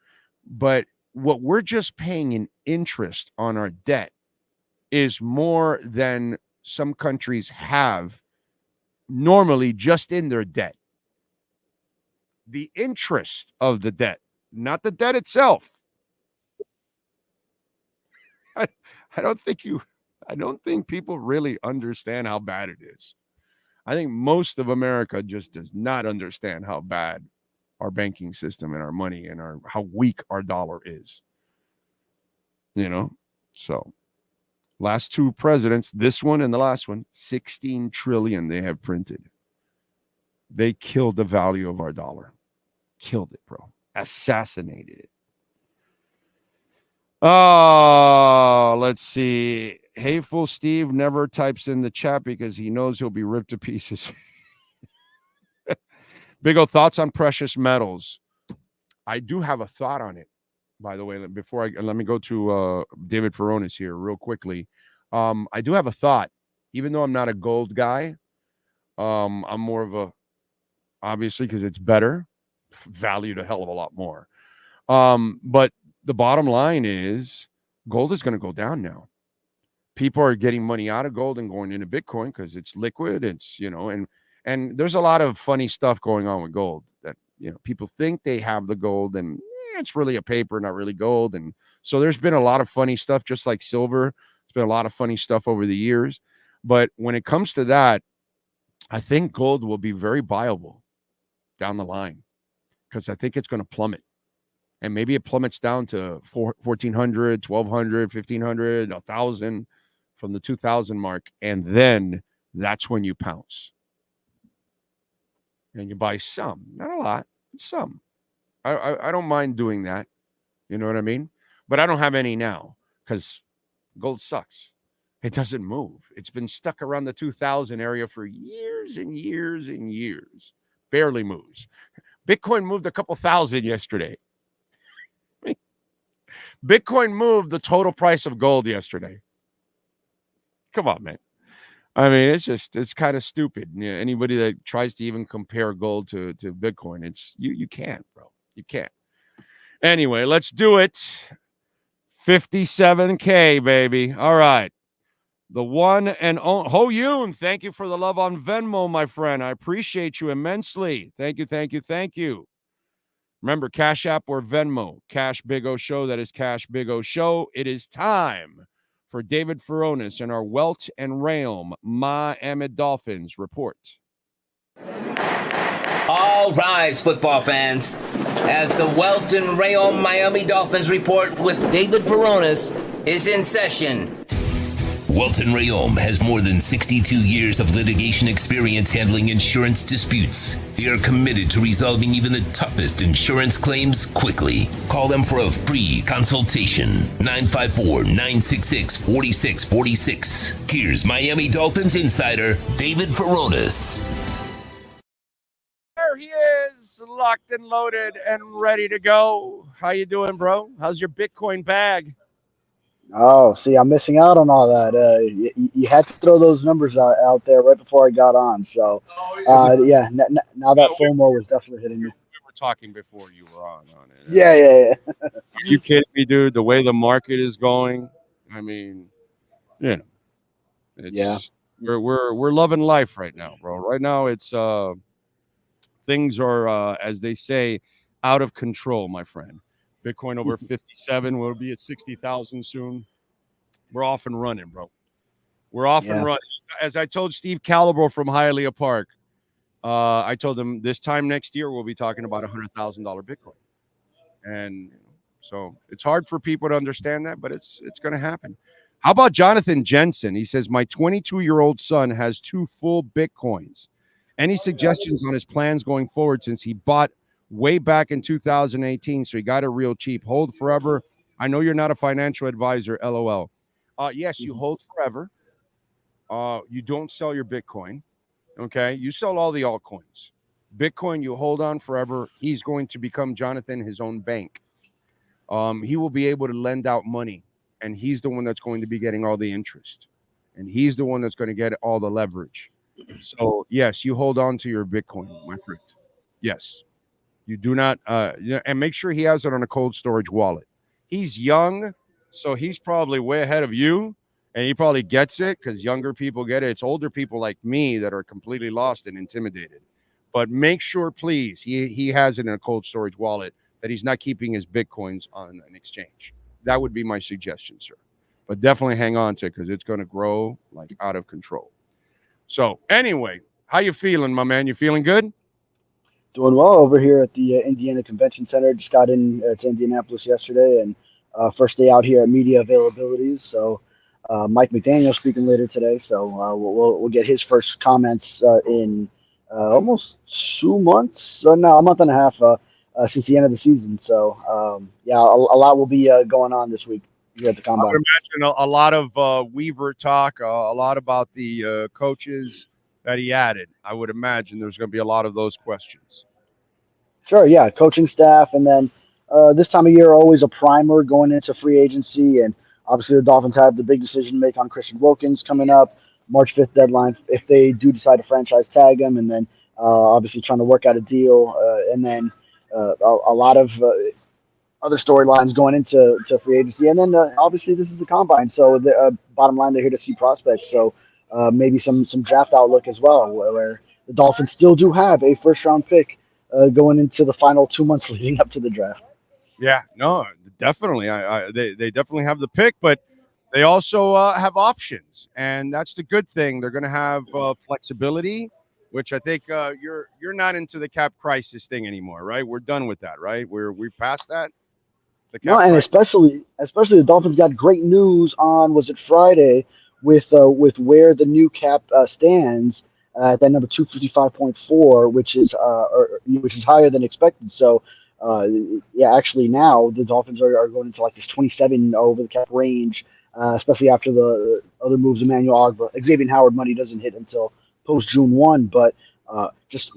but what we're just paying in interest on our debt is more than some countries have normally just in their debt. The interest of the debt, not the debt itself. I don't think people really understand how bad it is. I think most of America just does not understand how bad our banking system and our money and how weak our dollar is. So last two presidents, this one and the last one, 16 trillion they have printed. They killed the value of our dollar. Killed it, bro. Assassinated it. Oh, let's see. Hateful Steve never types in the chat because he knows he'll be ripped to pieces. Big O, thoughts on precious metals. I do have a thought on it, by the way. Let me go to David Furones here real quickly. I do have a thought. Even though I'm not a gold guy, I'm more of a, obviously, because it's better, valued a hell of a lot more. But the bottom line is gold is going to go down now. People are getting money out of gold and going into Bitcoin because it's liquid. It's, and there's a lot of funny stuff going on with gold that, people think they have the gold and it's really a paper, not really gold. And so there's been a lot of funny stuff, just like silver. There's been a lot of funny stuff over the years. But when it comes to that, I think gold will be very viable down the line because I think it's going to plummet. And maybe it plummets down to 1,400, 1,200, 1,500, 1,000 from the 2,000 mark. And then that's when you pounce. And you buy some, not a lot, some. I don't mind doing that. You know what I mean? But I don't have any now because gold sucks. It doesn't move. It's been stuck around the 2,000 area for years and years and years. Barely moves. Bitcoin moved a couple thousand yesterday. Bitcoin moved the total price of gold yesterday. Come on, man. I mean, it's kind of stupid. Anybody that tries to even compare gold to Bitcoin, you can't, bro. You can't. Anyway, let's do it. 57K, baby. All right. The one and only Ho Yoon, thank you for the love on Venmo, my friend. I appreciate you immensely. Thank you, thank you, thank you. Remember, Cash App or Venmo, Cash Big O Show. That is Cash Big O Show. It is time for David Furones and our Welt and Realm Miami Dolphins report. All rise, football fans, as the Welt and Realm Miami Dolphins report with David Furones is in session. Welton Rayom has more than 62 years of litigation experience handling insurance disputes. They are committed to resolving even the toughest insurance claims quickly. Call them for a free consultation. 954-966-4646. Here's Miami Dolphins insider David Furones. There he is, locked and loaded and ready to go. How you doing, bro? How's your Bitcoin bag? Oh, see, I'm missing out on all that. You had to throw those numbers out there right before I got on. So, yeah, now that FOMO was definitely hitting me. We were talking before you were on it. Yeah. Are you kidding me, dude? The way the market is going, I mean, it's, we're loving life right now, bro. Right now, it's things are as they say, out of control, my friend. Bitcoin over 57. We'll be at 60,000 soon. We're off and running, bro. We're off and running. As I told Steve Calibro from Hialeah Park, I told him this time next year we'll be talking about $100,000 Bitcoin. And so it's hard for people to understand that, but it's going to happen. How about Jonathan Jensen? He says, my 22-year-old son has 2 full Bitcoins. Any suggestions on his plans going forward since he bought way back in 2018, so he got it real cheap? Hold forever. I know you're not a financial advisor, LOL. Yes, you hold forever. You don't sell your Bitcoin, okay? You sell all the altcoins. Bitcoin, you hold on forever. He's going to become, Jonathan, his own bank. He will be able to lend out money, and he's the one that's going to be getting all the interest. and he's the one that's going to get all the leverage. So yes, you hold on to your Bitcoin, my friend. Yes, you do not, and make sure he has it on a cold storage wallet. He's young, so he's probably way ahead of you, and he probably gets it because younger people get it. It's older people like me that are completely lost and intimidated. But make sure, please, he has it in a cold storage wallet, that he's not keeping his Bitcoins on an exchange. That would be my suggestion, sir. But definitely hang on to it because it's going to grow like out of control. So anyway, how you feeling, my man? You feeling good? Doing well over here at the Indiana Convention Center. Just got in to Indianapolis yesterday, and first day out here at media availabilities. So Mike McDaniel speaking later today. So we'll get his first comments in almost 2 months. No, a month and a half since the end of the season. So yeah, a lot will be going on this week here at the Combine. I would imagine a lot of Weaver talk, a lot about the coaches that he added. I would imagine there's going to be a lot of those questions. Sure, yeah, coaching staff, and then this time of year, always a primer going into free agency, and obviously the Dolphins have the big decision to make on Christian Wilkins coming up, March 5th deadline, if they do decide to franchise tag him, and then obviously trying to work out a deal, and then a lot of other storylines going into free agency, and then obviously this is the Combine, so the bottom line, they're here to see prospects, so maybe some draft outlook as well, where the Dolphins still do have a first-round pick going into the final 2 months leading up to the draft. Yeah, no, definitely. They definitely have the pick, but they also have options, and that's the good thing. They're going to have flexibility, which I think you're not into the cap crisis thing anymore, right? We're done with that, right? We're past that. No, and especially the Dolphins got great news on, was it Friday, with where the new cap stands at that number 255.4, which is higher than expected. So yeah, actually now the Dolphins are going into like this 27 over the cap range, especially after the other moves. Emmanuel Ogba, Xavier Howard money doesn't hit until post June 1, but just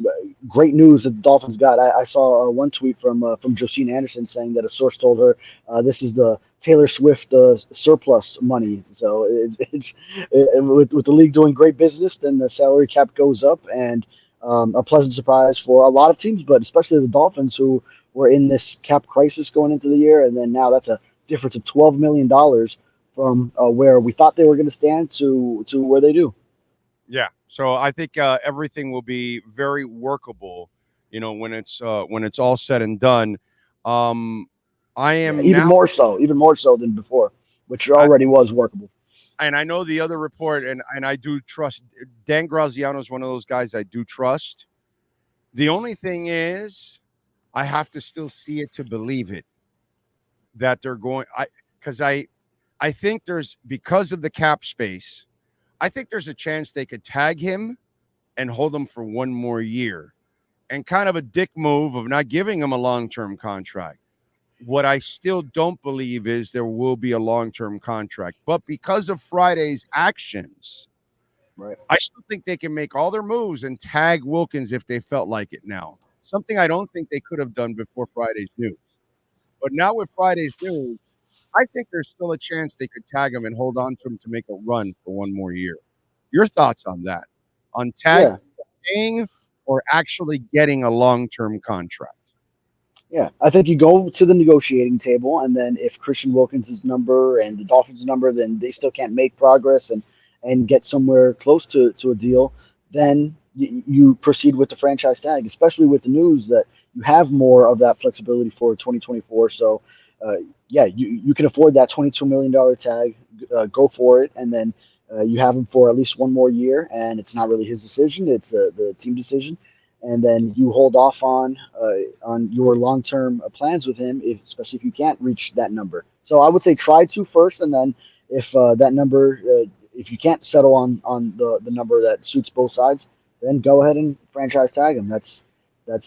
great news that the Dolphins got. I saw one tweet from Josine Anderson saying that a source told her this is the Taylor Swift surplus money. So it's with the league doing great business, then the salary cap goes up, and a pleasant surprise for a lot of teams, but especially the Dolphins, who were in this cap crisis going into the year, and then now that's a difference of $12 million from where we thought they were going to stand to where they do. Yeah, so I think everything will be very workable, when it's all said and done. I am even more so than before, which already was workable. And I know the other report, and I do trust Dan Graziano is one of those guys I do trust. The only thing is, I have to still see it to believe it that they're going. Because I think because of the cap space. I think there's a chance they could tag him and hold him for one more year, and kind of a dick move of not giving him a long-term contract. What I still don't believe is there will be a long-term contract, but because of Friday's actions, right, I still think they can make all their moves and tag Wilkins if they felt like it now. Something I don't think they could have done before Friday's news. But now with Friday's news, I think there's still a chance they could tag him and hold on to him to make a run for one more year. Your thoughts on that? On tagging or actually getting a long-term contract? Yeah, I think you go to the negotiating table, and then if Christian Wilkins' number and the Dolphins' number, then they still can't make progress and get somewhere close to a deal, then you proceed with the franchise tag, especially with the news that you have more of that flexibility for 2024. So, yeah, you can afford that $22 million tag, go for it, and then you have him for at least one more year, and it's not really his decision, it's the team decision. And then you hold off on your long-term plans with him, especially if you can't reach that number. So I would say try to first, and then if that number, if you can't settle on the number that suits both sides, then go ahead and franchise tag him. That's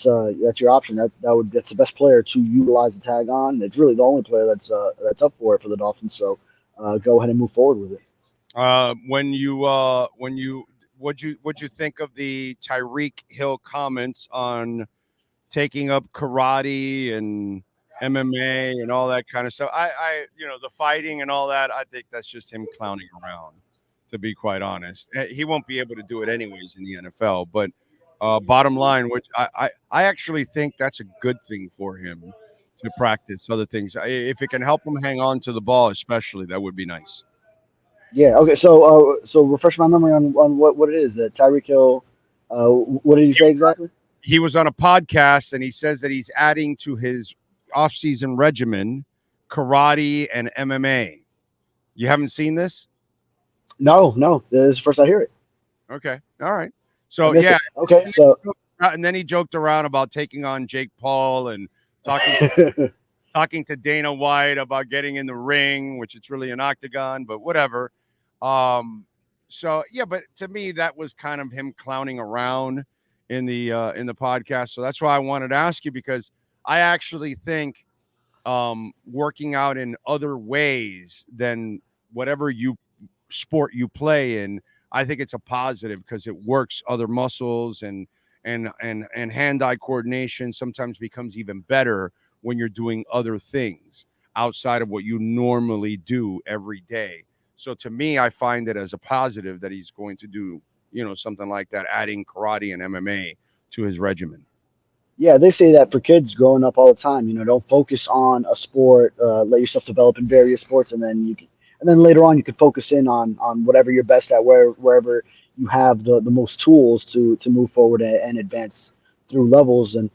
your option. That's the best player to utilize the tag on. It's really the only player that's up for it for the Dolphins. So go ahead and move forward with it. What'd you think of the Tyreek Hill comments on taking up karate and MMA and all that kind of stuff? I the fighting and all that, I think that's just him clowning around. to be quite honest. He won't be able to do it anyways in the NFL. But bottom line, which I actually think that's a good thing for him to practice other things. If it can help him hang on to the ball, especially, that would be nice. Yeah. Okay. So refresh my memory on what it is. Tyreek Hill. What did he say exactly? He was on a podcast and he says that he's adding to his offseason regimen karate and MMA. You haven't seen this? No. This is the first I hear it. Okay. All right. So yeah. Okay. So and then he joked around about taking on Jake Paul and talking to Dana White about getting in the ring, which it's really an octagon, but whatever. So yeah, but to me, that was kind of him clowning around in the podcast. So that's why I wanted to ask you, because I actually think working out in other ways than whatever sport you play in, I think it's a positive because it works other muscles and hand-eye coordination sometimes becomes even better when you're doing other things outside of what you normally do every day. So to me, I find it as a positive that he's going to do, something like that, adding karate and MMA to his regimen. yeah, they say that for kids growing up all the time. Don't focus on a sport. Let yourself develop in various sports, and then later on you can focus in on whatever you're best at, wherever you have the most tools to move forward and advance through levels. And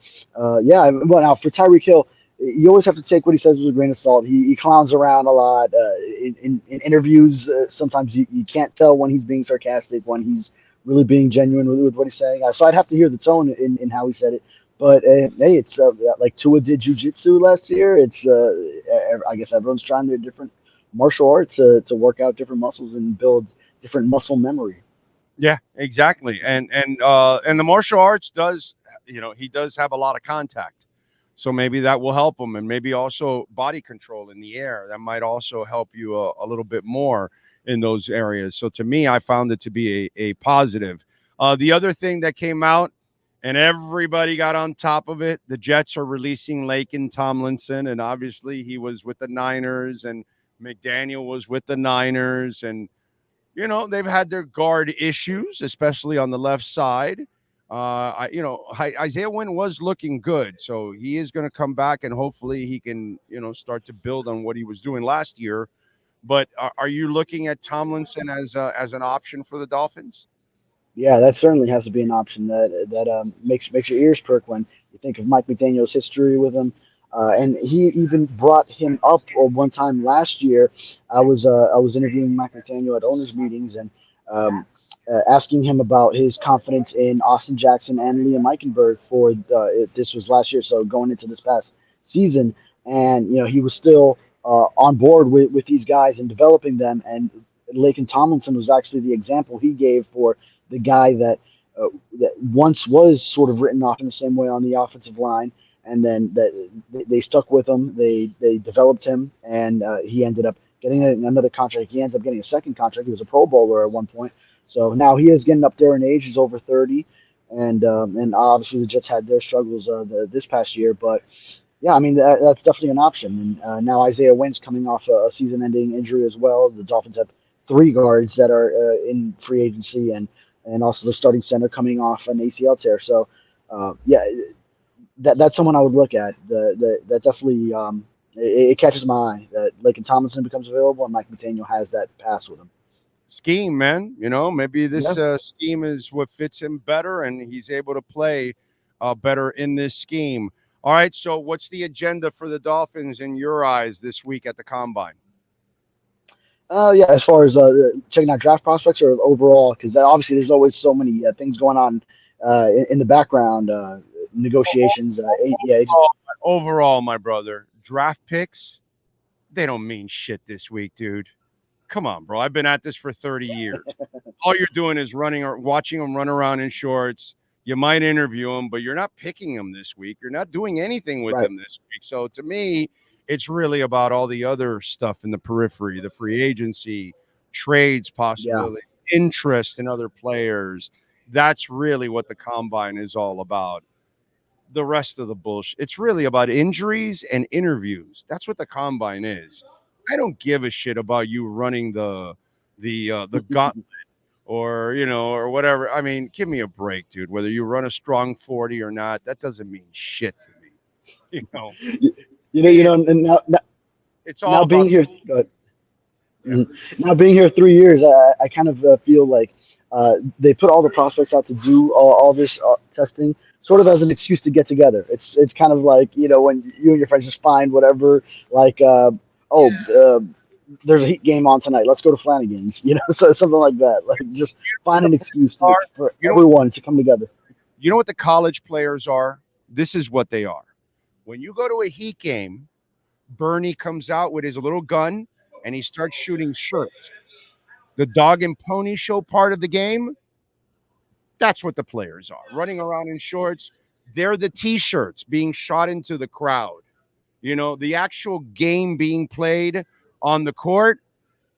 yeah, well, now for Tyreek Hill, you always have to take what he says with a grain of salt. He clowns around a lot in interviews. Sometimes you can't tell when he's being sarcastic, when he's really being genuine with what he's saying. So I'd have to hear the tone in how he said it. But hey, it's like Tua did jujitsu last year. It's I guess everyone's trying their different martial arts to work out different muscles and build different muscle memory. Yeah, exactly. And the martial arts does, he does have a lot of contact. So maybe that will help him, and maybe also body control in the air. That might also help you a little bit more in those areas. So to me, I found it to be a positive. The other thing that came out, and everybody got on top of it, the Jets are releasing Laken Tomlinson, and obviously he was with the Niners, and McDaniel was with the Niners, and they've had their guard issues, especially on the left side. Isaiah Wynn was looking good, so he is going to come back, and hopefully he can, start to build on what he was doing last year. But are you looking at Tomlinson as an option for the Dolphins? Yeah, that certainly has to be an option. That makes your ears perk when you think of Mike McDaniel's history with him. And he even brought him up one time last year. I was interviewing Mike McDaniel at owners meetings and asking him about his confidence in Austin Jackson and Liam Eichenberg for this was last year, so going into this past season, and he was still on board with these guys and developing them. And Laken Tomlinson was actually the example he gave for the guy that once was sort of written off in the same way on the offensive line, and then that they stuck with him. They developed him, and he ended up getting another contract. He ends up getting a second contract. He was a Pro Bowler at one point. So now he is getting up there in age. He's over 30, and obviously the Jets had their struggles this past year. But yeah, I mean that's definitely an option. And now Isaiah Wynn's coming off a season-ending injury as well. The Dolphins have 3 guards that are in free agency, and also the starting center coming off an ACL tear. So yeah, that's someone I would look at. That definitely it catches my eye that Laken Tomlinson becomes available, and Mike McDaniel has that pass with him. Scheme, man. Maybe this scheme is what fits him better, and he's able to play better in this scheme. All right, so what's the agenda for the Dolphins in your eyes this week at the Combine? Yeah, as far as checking out draft prospects or overall, because obviously there's always so many things going on in the background, negotiations. Overall, my brother, draft picks, they don't mean shit this week, dude. Come on, bro. I've been at this for 30 years. All you're doing is watching them run around in shorts. You might interview them, but you're not picking them this week. You're not doing anything with them this week. So to me, it's really about all the other stuff in the periphery, the free agency, trades possibility, interest in other players. That's really what the Combine is all about. The rest of the bullshit, it's really about injuries and interviews. That's what the Combine is. I don't give a shit about you running the the gauntlet or, or whatever. I mean, give me a break, dude. Whether you run a strong 40 or not, that doesn't mean shit to me. And It's all now about being here. Now being here 3 years, I kind of feel like they put all the prospects out to do all this testing, sort of as an excuse to get together. It's kind of like when you and your friends just find whatever, like there's a Heat game on tonight. Let's go to Flanagan's, so something like that. Like just find an excuse for everyone to come together. You know what the college players are? This is what they are. When you go to a Heat game, Bernie comes out with his little gun and he starts shooting shirts. The dog and pony show part of the game, that's what the players are. Running around in shorts. They're the T-shirts being shot into the crowd. The actual game being played on the court,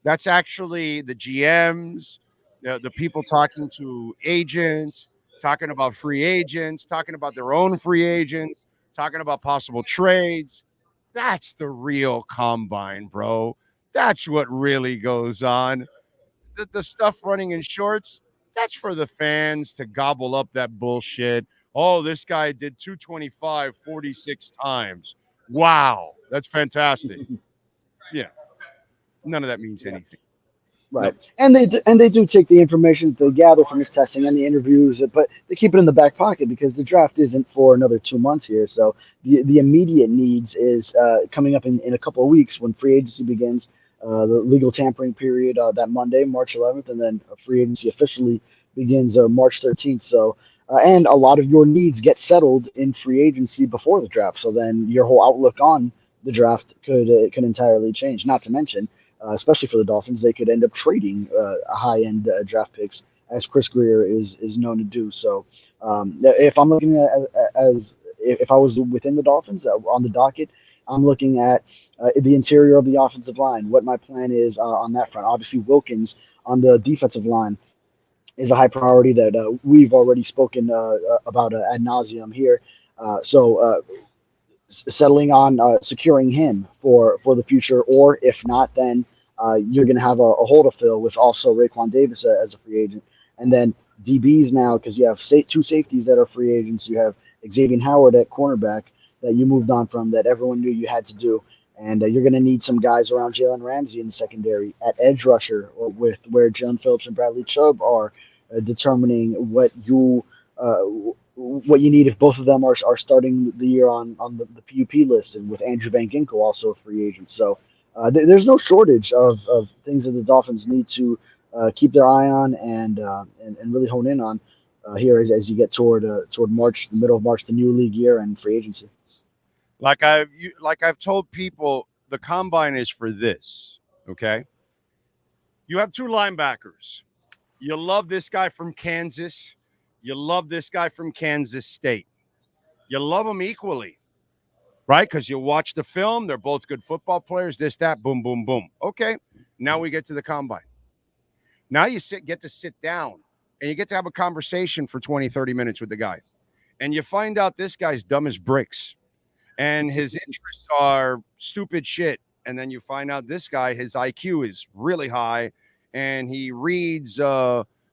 that's actually the GMs, the people talking to agents, talking about free agents, talking about their own free agents, talking about possible trades. That's the real combine, bro. That's what really goes on. The stuff running in shorts, that's for the fans to gobble up that bullshit. Oh, this guy did 225 46 times. Wow, that's fantastic. Yeah. None of that means anything. Right. Nope. And they do take the information that they gather from this testing and the interviews, but they keep it in the back pocket because the draft isn't for another 2 months here. So the immediate needs is coming up in a couple of weeks when free agency begins, the legal tampering period that Monday, March 11th, and then free agency officially begins March 13th. So and a lot of your needs get settled in free agency before the draft. So then your whole outlook on the draft could entirely change. Not to mention, especially for the Dolphins, they could end up trading high-end draft picks, as Chris Greer is known to do. So, if I'm looking at if I was within the Dolphins on the docket, I'm looking at the interior of the offensive line. What my plan is on that front. Obviously, Wilkins on the defensive line is a high priority that we've already spoken about ad nauseum here. Settling on securing him for the future, or if not, then you're going to have a hole to fill with also Raekwon Davis as a free agent, and then DBs now because you have two safeties that are free agents. You have Xavier Howard at cornerback that you moved on from that everyone knew you had to do, and you're going to need some guys around Jalen Ramsey in the secondary at edge rusher, or with where Jalen Phillips and Bradley Chubb are determining what you need if both of them are starting the year on the PUP list, and with Andrew Van Ginkel also a free agent. So there's no shortage of things that the Dolphins need to keep their eye on and really hone in on here as you get toward March, the middle of March, the new league year and free agency. Like I've told people, the combine is for this. Okay, you have two linebackers. You love this guy from Kansas. You love this guy from Kansas State. You love them equally, right? Because you watch the film. They're both good football players. This, that, boom, boom, boom. Okay, now we get to the combine. Now you get to sit down, and you get to have a conversation for 20, 30 minutes with the guy. And you find out this guy's dumb as bricks, and his interests are stupid shit. And then you find out this guy, his IQ is really high, and he reads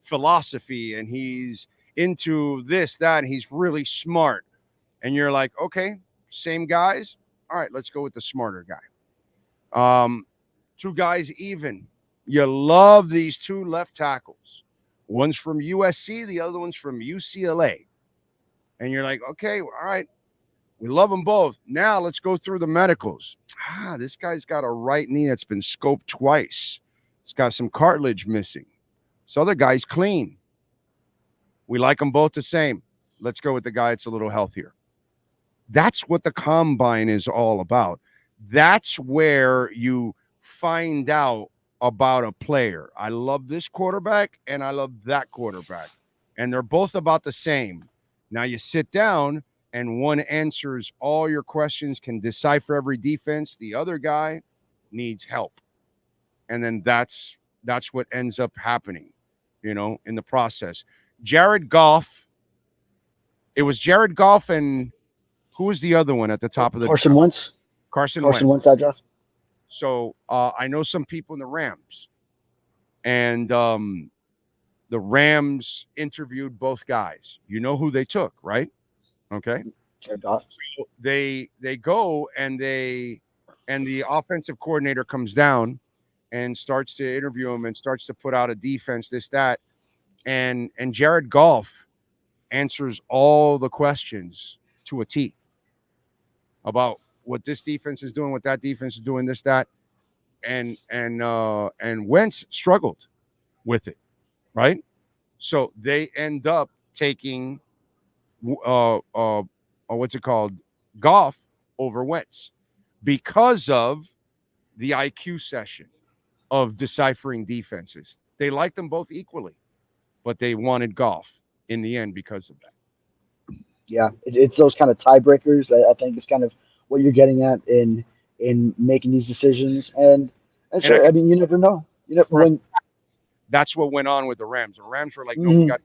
philosophy, and he's into this, that, and he's really smart. And you're like, okay, same guys. All right, let's go with the smarter guy. Two guys even. You love these two left tackles. One's from USC, the other one's from UCLA. And you're like, okay, all right, we love them both. Now let's go through the medicals. This guy's got a right knee that's been scoped twice. It's got some cartilage missing. This other guy's clean. We like them both the same. Let's go with the guy that's a little healthier. That's what the combine is all about. That's where you find out about a player. I love this quarterback and I love that quarterback. And they're both about the same. Now you sit down and one answers all your questions, can decipher every defense. The other guy needs help. And then that's what ends up happening, in the process. Jared Goff. It was Jared Goff and who was the other one at the top of the Carson Wentz. Carson Wentz that draft. So I know some people in the Rams, And the Rams interviewed both guys. You know who they took, right? Okay. So they go and the offensive coordinator comes down and starts to interview him and starts to put out a defense, this, that. And Jared Goff answers all the questions to a T about what this defense is doing, what that defense is doing, this, that. And Wentz struggled with it, right? So they end up taking what's it called? Goff over Wentz because of the IQ session of deciphering defenses. They liked them both equally, but they wanted Goff in the end because of that. Yeah, it's those kind of tiebreakers that I think is kind of what you're getting at in making these decisions. And sure, I mean, you never know. You know, when that's what went on with the Rams. The Rams were like, no,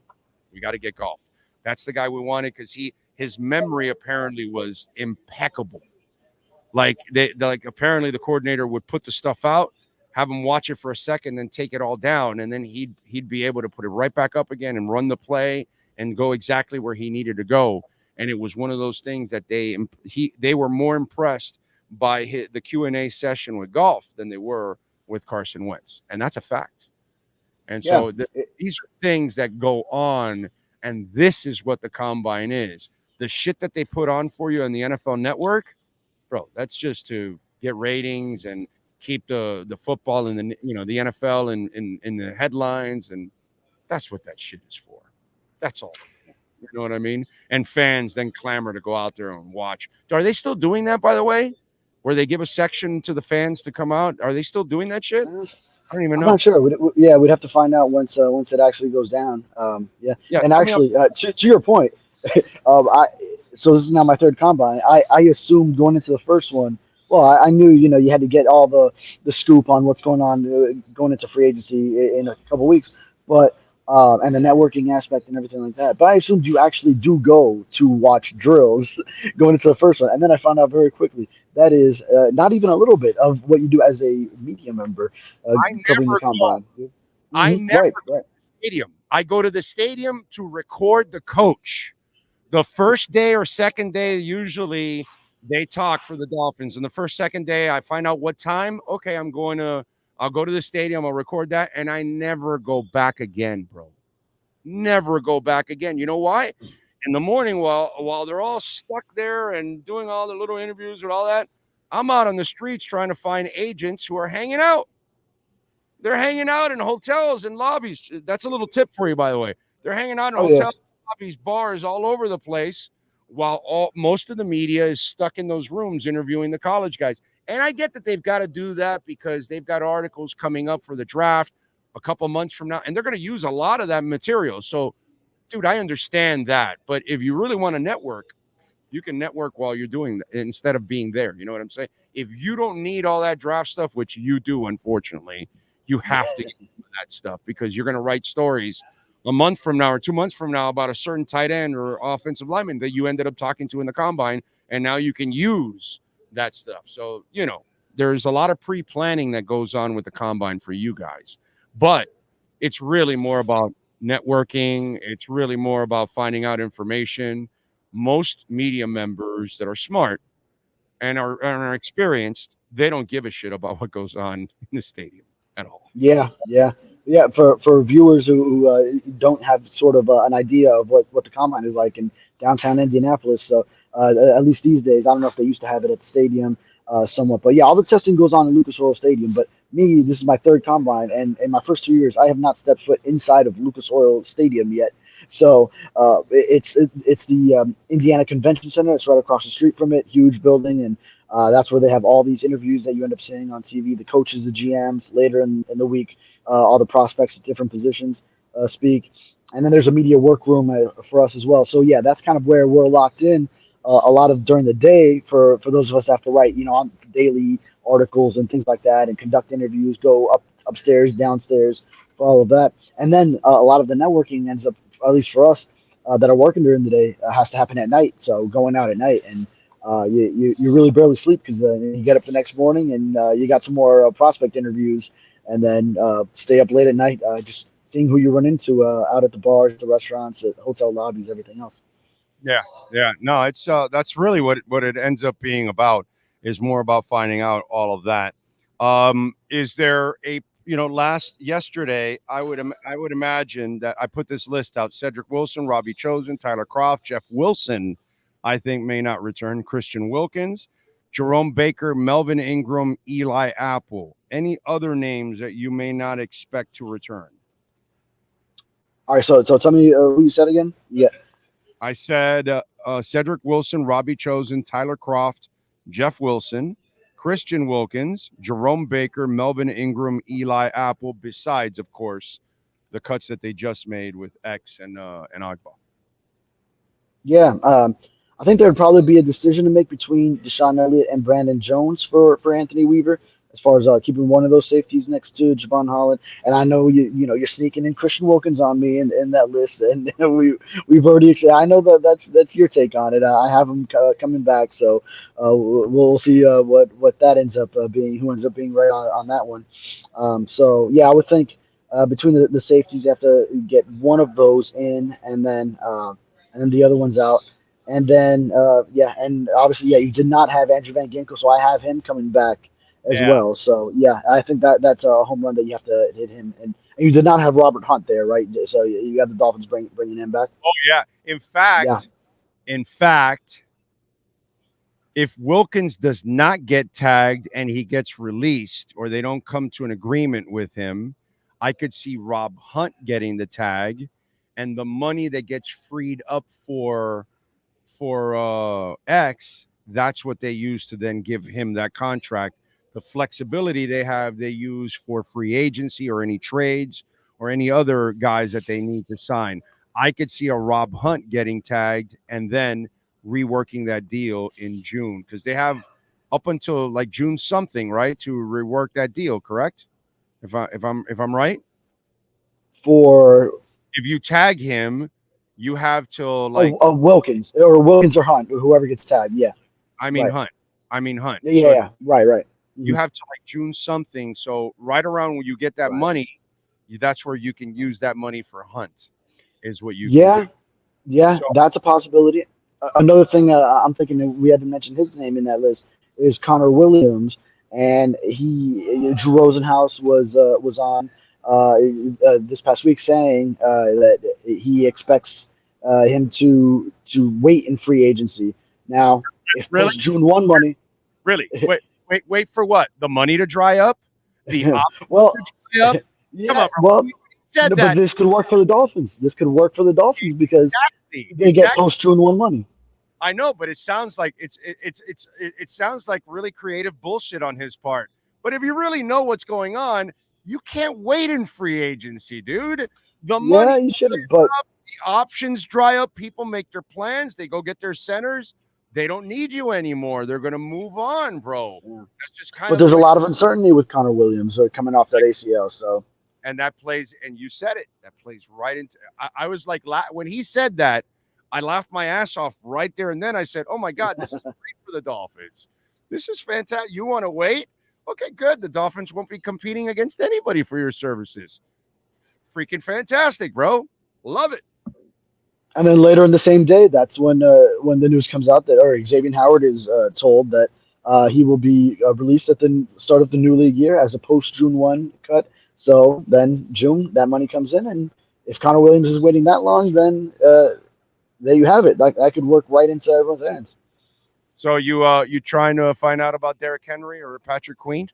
we got to get Goff. That's the guy we wanted because his memory apparently was impeccable. Like apparently the coordinator would put the stuff out, have him watch it for a second, then take it all down, and then he'd be able to put it right back up again and run the play and go exactly where he needed to go. And it was one of those things that they were more impressed by the Q&A session with Goff than they were with Carson Wentz, and that's a fact. And so these are things that go on, and this is what the combine is. The shit that they put on for you on the NFL Network, bro, that's just to get ratings and keep the football in the the NFL in the headlines, and that's what that shit is for. That's all. You know what I mean? And fans then clamor to go out there and watch. Are they still doing that, by the way? Where they give a section to the fans to come out? Are they still doing that shit? I don't even know. I'm not sure. We'd have to find out once it actually goes down. And actually, to your point, so this is now my third combine. I assumed going into the first one. Well, I knew you had to get all the scoop on what's going on going into free agency in a couple weeks, but and the networking aspect and everything like that. But I assumed you actually do go to watch drills going into the first one, and then I found out very quickly that is not even a little bit of what you do as a media member covering the combine. I never go to the stadium. I go to the stadium to record the coach. The first day or second day, usually they talk for the Dolphins. And the first, second day, I find out what time. Okay, I'll go to the stadium. I'll record that. And I never go back again, bro. Never go back again. You know why? In the morning, while they're all stuck there and doing all their little interviews and all that, I'm out on the streets trying to find agents who are hanging out. They're hanging out in hotels and lobbies. That's a little tip for you, by the way. They're hanging out in hotels, lobbies, bars all over the place while most of the media is stuck in those rooms interviewing the college guys. And I get that they've got to do that because they've got articles coming up for the draft a couple months from now, and they're going to use a lot of that material. So, dude, I understand that. But if you really want to network, you can network while you're doing that instead of being there. You know what I'm saying? If you don't need all that draft stuff, which you do, unfortunately, you have to get that stuff because you're going to write stories a month from now or 2 months from now about a certain tight end or offensive lineman that you ended up talking to in the combine, and now you can use that stuff. So, there's a lot of pre-planning that goes on with the combine for you guys, but it's really more about networking. It's really more about finding out information. Most media members that are smart and are experienced, they don't give a shit about what goes on in the stadium at all. Yeah. For viewers who don't have sort of an idea of what the combine is like in downtown Indianapolis, so at least these days, I don't know if they used to have it at the stadium somewhat, but yeah, all the testing goes on in Lucas Oil Stadium. But me, this is my third combine, and in my first 2 years, I have not stepped foot inside of Lucas Oil Stadium yet. So it's the Indiana Convention Center. It's right across the street from it, huge building, and that's where they have all these interviews that you end up seeing on TV. The coaches, the GMs, later in the week, all the prospects at different positions speak. And then there's a media workroom for us as well. So, yeah, that's kind of where we're locked in a lot of during the day for those of us that have to write, on daily articles and things like that and conduct interviews, go upstairs, downstairs, for all of that. And then a lot of the networking ends up, at least for us that are working during the day, has to happen at night. So going out at night and you really barely sleep because you get up the next morning and you got some more prospect interviews and then stay up late at night, just seeing who you run into out at the bars, the restaurants, the hotel lobbies, everything else. Yeah, yeah. No, it's that's really what it ends up being about, is more about finding out all of that. Is there a yesterday I would imagine that I put this list out: Cedric Wilson, Robbie Chosen, Tyler Croft, Jeff Wilson, I think may not return, Christian Wilkins, Jerome Baker, Melvin Ingram, Eli Apple. Any other names that you may not expect to return? All right, so tell me who you said again. Yeah. I said Cedric Wilson, Robbie Chosen, Tyler Croft, Jeff Wilson, Christian Wilkins, Jerome Baker, Melvin Ingram, Eli Apple, besides, of course, the cuts that they just made with X and Agba. Yeah, I think there would probably be a decision to make between Deshaun Elliott and Brandon Jones for Anthony Weaver, as far as keeping one of those safeties next to Javon Holland. And I know you're sneaking in Christian Wilkins on me in that list, and we've already. I know that's your take on it. I have him coming back, so we'll see what that ends up being. Who ends up being right on that one? So yeah, I would think between the safeties, you have to get one of those in, and then the other one's out. And then, and obviously, you did not have Andrew Van Ginkel, so I have him coming back as well. So, I think that's a home run that you have to hit him. And you did not have Robert Hunt there, right? So you have the Dolphins bringing him back. Oh, yeah. In fact, if Wilkins does not get tagged and he gets released, or they don't come to an agreement with him, I could see Rob Hunt getting the tag, and the money that gets freed up for X, that's what they use to then give him that contract. The flexibility they use for free agency or any trades or any other guys that they need to sign. I could see a Rob Hunt getting tagged and then reworking that deal in June, because they have up until like June something, right, to rework that deal. Correct? If I'm right. If you tag him, you have till like Wilkins or Hunt, or whoever gets tagged. Yeah. I mean Hunt. Yeah. Right. Mm-hmm. You have to like June something. So right around when you get that money, that's where you can use that money for Hunt. Is what you can do. Yeah, so that's a possibility. Another thing I'm thinking that we had to mention his name in that list is Connor Williams, and Drew Rosenhaus was on this past week saying that he expects him to wait in free agency. Now, if really? June 1 money. Really? Wait for what? The money to dry up? The well, to dry up? Yeah, come on, bro. well, said that. But this could work for the Dolphins. This could work for the Dolphins because they get post June 1 money. I know, but it sounds like it sounds like really creative bullshit on his part. But if you really know what's going on, you can't wait in free agency, dude. The money, you shouldn't. But the options dry up. People make their plans. They go get their centers. They don't need you anymore. They're going to move on, bro. Yeah. That's just kind of. But there's a lot of uncertainty with Connor Williams coming off that ACL. So, and that plays, and you said it. That plays right into. I was like, when he said that, I laughed my ass off right there and then. I said, "Oh my God, this is great for the Dolphins. This is fantastic. You want to wait? Okay, good. The Dolphins won't be competing against anybody for your services. Freaking fantastic, bro. Love it." And then later in the same day, that's when the news comes out that Xavier Howard is told that he will be released at the start of the new league year as a post June 1 cut. So then June, that money comes in, and if Connor Williams is waiting that long, then there you have it. That could work right into everyone's hands. So you trying to find out about Derrick Henry or Patrick Queen?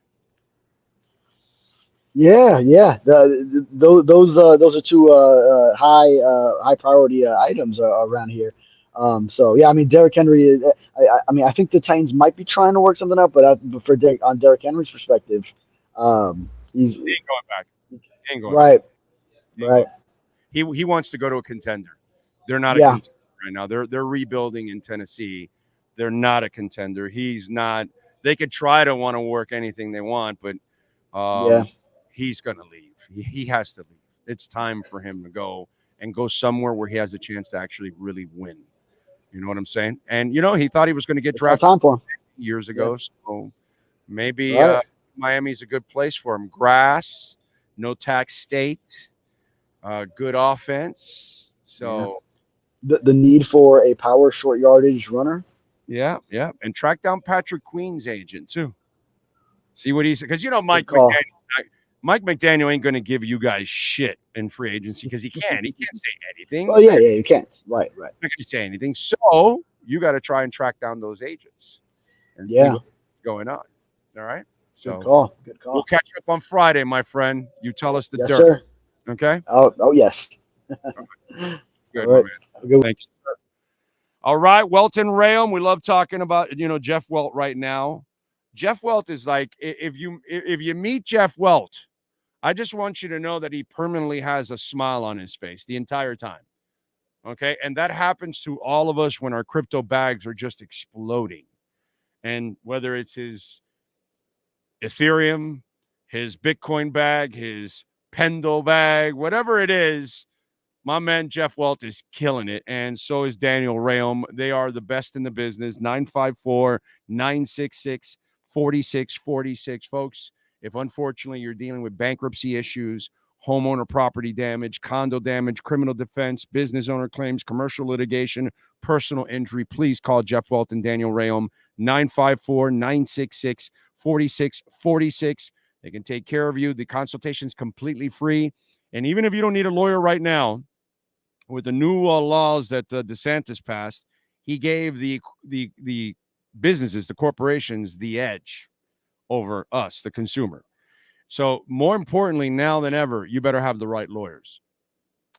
Yeah. Those are two high priority items around here. So yeah, I mean Derrick Henry is. I think the Titans might be trying to work something out, but on Derrick Henry's perspective, he ain't going back. He ain't going right. Back. Right. He wants to go to a contender. They're not a contender right now. They're rebuilding in Tennessee. They're not a contender. He's not. They could try to want to work anything they want, but he's going to leave. He has to leave. It's time for him to go somewhere where he has a chance to actually really win. You know what I'm saying? And, he thought he was going to get drafted time for him. years ago. So maybe Miami's a good place for him. Grass, no tax state, good offense. So the need for a power short yardage runner. Yeah. And track down Patrick Queen's agent, too. See what he's – because, Mike McDaniel ain't going to give you guys shit in free agency because he can't. He can't say anything. Oh, yeah, you can't. Right. He's not going to say anything. So you got to try and track down those agents and see what's going on. All right? So Good call. We'll catch up on Friday, my friend. You tell us the yes, dirt. Sir. Okay? Oh yes. Good, right. man. Thank you, sir. All right, Welton Rayom. We love talking about, Jeff Welt right now. Jeff Welt is like, if you meet Jeff Welt, I just want you to know that he permanently has a smile on his face the entire time. Okay? And that happens to all of us when our crypto bags are just exploding. And whether it's his Ethereum, his Bitcoin bag, his Pendle bag, whatever it is, my man Jeff Welt is killing it, and so is Daniel Rayom. They are the best in the business. 954-966-4646. Folks, if unfortunately you're dealing with bankruptcy issues, homeowner property damage, condo damage, criminal defense, business owner claims, commercial litigation, personal injury, please call Jeff Welt and Daniel Rayom, 954-966-4646. They can take care of you. The consultation is completely free. And even if you don't need a lawyer right now, with the new laws that DeSantis passed, he gave the businesses, the corporations, the edge over us, the consumer. So more importantly, now than ever, you better have the right lawyers.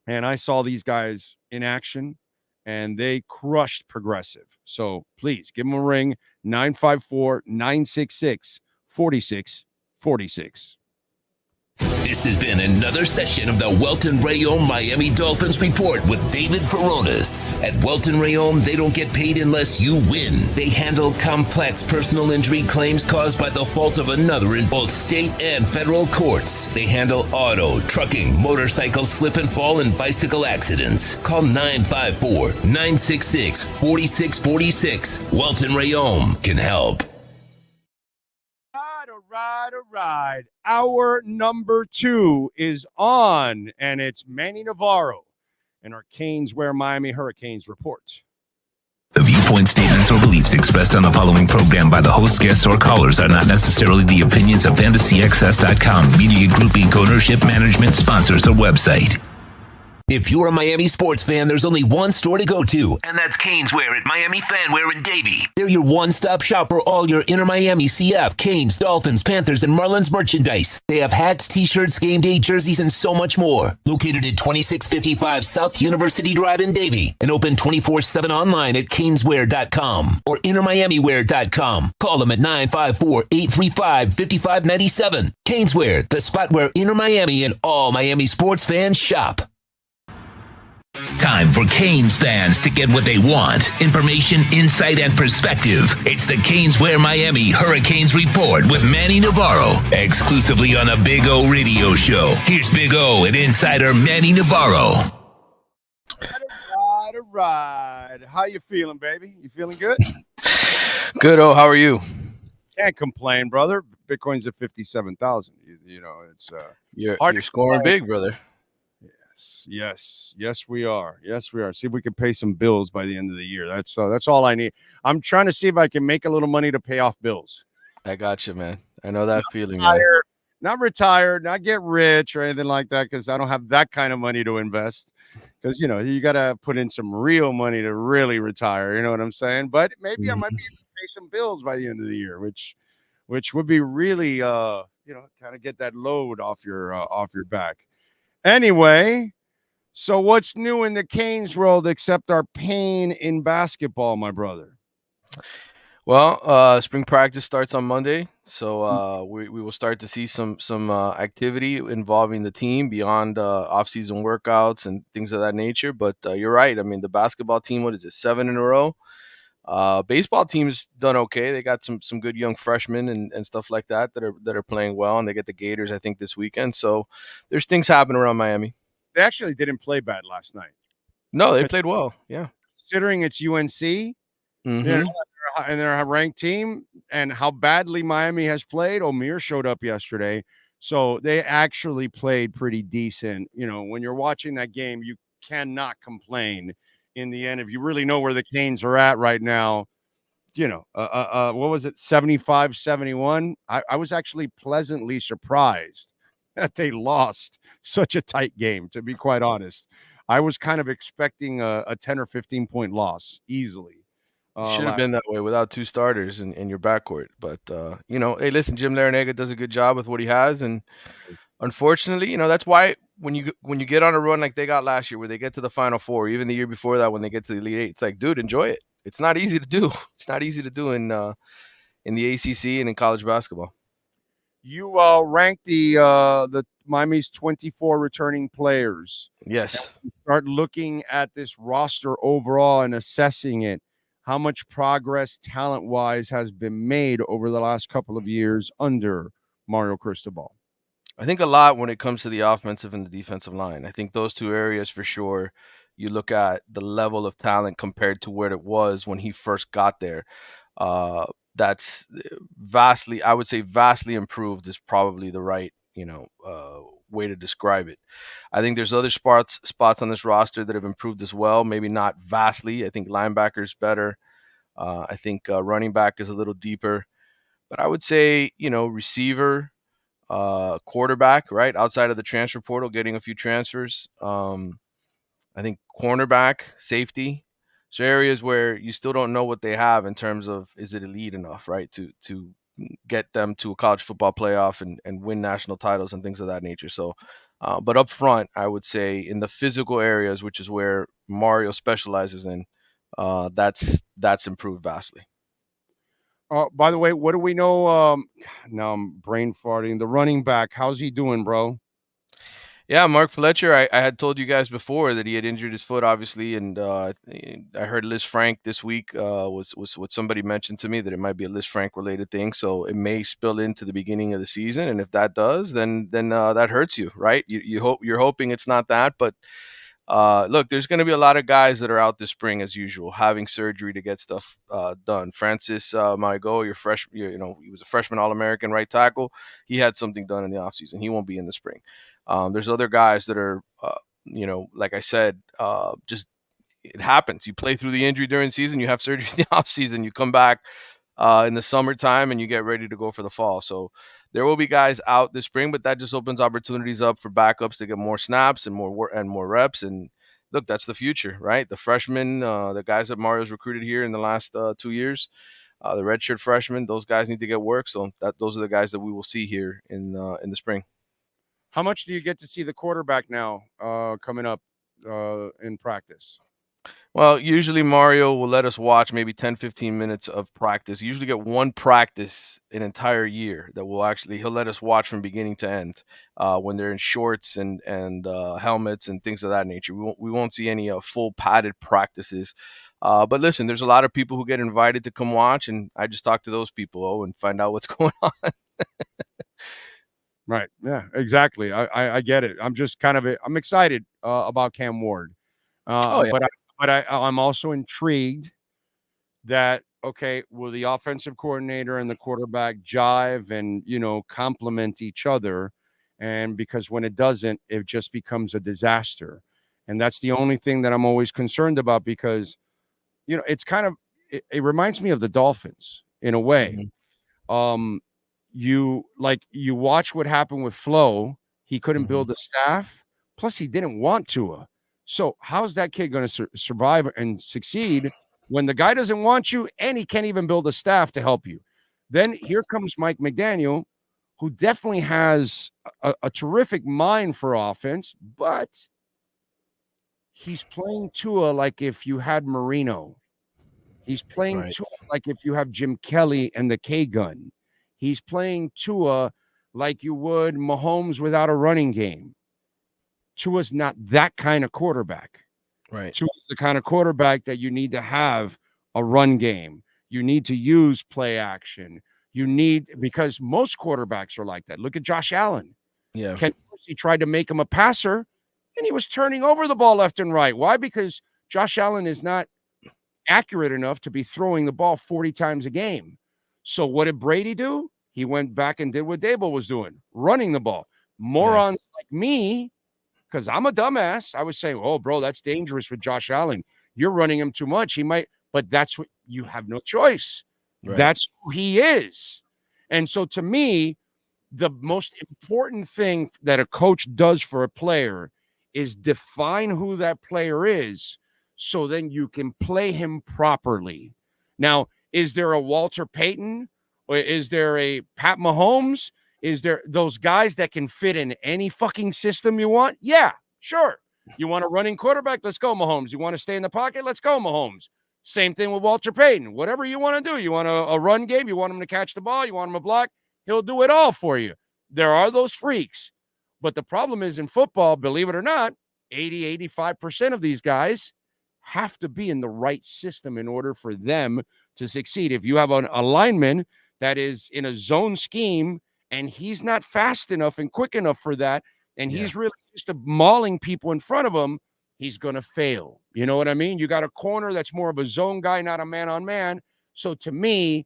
And I saw these guys in action, and they crushed Progressive. So please give them a ring, 954-966-4646. This has been another session of the Welton Rayom Miami Dolphins Report with David Furones. At Welton Rayom, they don't get paid unless you win. They handle complex personal injury claims caused by the fault of another in both state and federal courts. They handle auto, trucking, motorcycle slip and fall, and bicycle accidents. Call 954-966-4646. Welton Rayom can help. All right. Hour number 2 is on, and it's Manny Navarro and our Canes Wear Miami Hurricanes report. The viewpoints, statements, or beliefs expressed on the following program by the host, guests, or callers are not necessarily the opinions of FantasyAccess.com, Media Group Inc., ownership, management, sponsors, or website. If you're a Miami sports fan, there's only one store to go to, and that's Canes Wear at Miami Fanwear in Davie. They're your one-stop shop for all your inner Miami CF, Canes, Dolphins, Panthers, and Marlins merchandise. They have hats, t-shirts, game day jerseys, and so much more. Located at 2655 South University Drive in Davie, and open 24/7 online at caneswear.com or innermiamiwear.com. Call them at 954-835-5597. Canes Wear, the spot where inner Miami and all Miami sports fans shop. Time for Canes fans to get what they want. Information, insight, and perspective. It's the Canes Wear Miami Hurricanes Report with Manny Navarro. Exclusively on the Big O Radio Show. Here's Big O and insider Manny Navarro. All right. How you feeling, baby? You feeling good? Good. Oh, how are you? Can't complain, brother. Bitcoin's at 57,000. You know, it's you're scoring big, brother. Yes, we are. See if we can pay some bills by the end of the year. That's all I need. I'm trying to see if I can make a little money to pay off bills. I got you, man. I know that feeling. Not retired, not get rich or anything like that, because I don't have that kind of money to invest. Because, you got to put in some real money to really retire. You know what I'm saying? But maybe I might be able to pay some bills by the end of the year, which would be really, kind of get that load off your back. Anyway, so what's new in the Canes world except our pain in basketball, my brother? Well, spring practice starts on Monday, so we will start to see some activity involving the team beyond off-season workouts and things of that nature. But you're right. I mean, the basketball team, what is it, 7 in a row? Baseball team's done okay. They got some good young freshmen and stuff like that are playing well, and they get the Gators, I think, this weekend. So there's things happening around Miami. They actually didn't play bad last night. No, they played well. Yeah, considering it's UNC, they're a and they're a ranked team, and how badly Miami has played. Omir showed up yesterday, so they actually played pretty decent. When you're watching that game, you cannot complain. In the end, if you really know where the Canes are at right now, what was it, 75-71? I was actually pleasantly surprised that they lost such a tight game, to be quite honest. I was kind of expecting a 10 or 15 point loss easily. Should have been that way without two starters in your backcourt. But, hey, listen, Jim Larinaga does a good job with what he has. And unfortunately, that's why when you get on a run like they got last year, where they get to the Final Four, even the year before that when they get to the Elite Eight, it's like, dude, enjoy it. It's not easy to do. It's not easy to do in the ACC and in college basketball. You ranked the Miami's 24 returning players. Yes. Start looking at this roster overall and assessing it. How much progress talent-wise has been made over the last couple of years under Mario Cristobal? I think a lot when it comes to the offensive and the defensive line. I think those two areas for sure. You look at the level of talent compared to where it was when he first got there. That's vastly, I would say vastly improved is probably the right, way to describe it. I think there's other spots on this roster that have improved as well. Maybe not vastly. I think linebacker's better. I think running back is a little deeper. But I would say, receiver, quarterback, right? Outside of the transfer portal, getting a few transfers. I think cornerback, safety. So areas where you still don't know what they have in terms of, is it elite enough, right? To get them to a college football playoff and win national titles and things of that nature. So, but up front, I would say in the physical areas, which is where Mario specializes in, that's improved vastly. By the way, what do we know? Now I'm brain farting. The running back, how's he doing, bro? Yeah, Mark Fletcher, I had told you guys before that he had injured his foot, obviously, and I heard Liz Frank this week was what somebody mentioned to me, that it might be a Liz Frank related thing, so it may spill into the beginning of the season, and if that does, then that hurts you, right? You're hoping it's not that, but look, there's going to be a lot of guys that are out this spring as usual, having surgery to get stuff done. Francis Maigo, he was a freshman All-American right tackle. He had something done in the offseason. He won't be in the spring. There's other guys that are, like I said, just it happens. You play through the injury during the season, you have surgery in the offseason, you come back in the summertime and you get ready to go for the fall. So there will be guys out this spring, but that just opens opportunities up for backups to get more snaps and more reps. And look, that's the future, right? The freshmen, the guys that Mario's recruited here in the last 2 years, the redshirt freshmen, those guys need to get work. So those are the guys that we will see here in the spring. How much do you get to see the quarterback now coming up in practice? Well, usually Mario will let us watch maybe 10, 15 minutes of practice. You usually get one practice an entire year that he'll let us watch from beginning to end when they're in shorts and helmets and things of that nature. We won't see any full padded practices. But listen, there's a lot of people who get invited to come watch, and I just talk to those people and find out what's going on. Right. Yeah, exactly. I get it. I'm just I'm excited about Cam Ward. Yeah. But I'm also intrigued that, okay, will the offensive coordinator and the quarterback jive and, complement each other? And because when it doesn't, it just becomes a disaster. And that's the only thing that I'm always concerned about, because, it's it reminds me of the Dolphins in a way. Mm-hmm. You watch what happened with Flo. He couldn't build a staff. Plus, he didn't want to. So how's that kid going to survive and succeed when the guy doesn't want you and he can't even build a staff to help you? Then here comes Mike McDaniel, who definitely has a terrific mind for offense, but he's playing Tua like if you had Marino. He's playing Tua like if you have Jim Kelly and the K-gun. He's playing Tua like you would Mahomes without a running game. Tua's not that kind of quarterback. Right. Tua's the kind of quarterback that you need to have a run game. You need to use play action. Because most quarterbacks are like that. Look at Josh Allen. Yeah. Ken Dorsey tried to make him a passer, and he was turning over the ball left and right. Why? Because Josh Allen is not accurate enough to be throwing the ball 40 times a game. So what did Brady do? He went back and did what Dable was doing, running the ball. Morons like me, because I'm a dumbass, I was saying, oh, bro, that's dangerous with Josh Allen. You're running him too much. He might, but that's what you have no choice. Right. That's who he is. And so to me, the most important thing that a coach does for a player is define who that player is so then you can play him properly. Now, is there a Walter Payton or is there a Pat Mahomes? Is there those guys that can fit in any fucking system you want? Yeah, sure. You want a running quarterback? Let's go, Mahomes. You want to stay in the pocket? Let's go, Mahomes. Same thing with Walter Payton. Whatever you want to do. You want a run game? You want him to catch the ball? You want him to block? He'll do it all for you. There are those freaks. But the problem is in football, believe it or not, 80, 85% of these guys have to be in the right system in order for them to succeed. If you have a lineman that is in a zone scheme and he's not fast enough and quick enough for that, and he's really just mauling people in front of him, he's going to fail. You know what I mean? You got a corner that's more of a zone guy, not a man-on-man. So to me,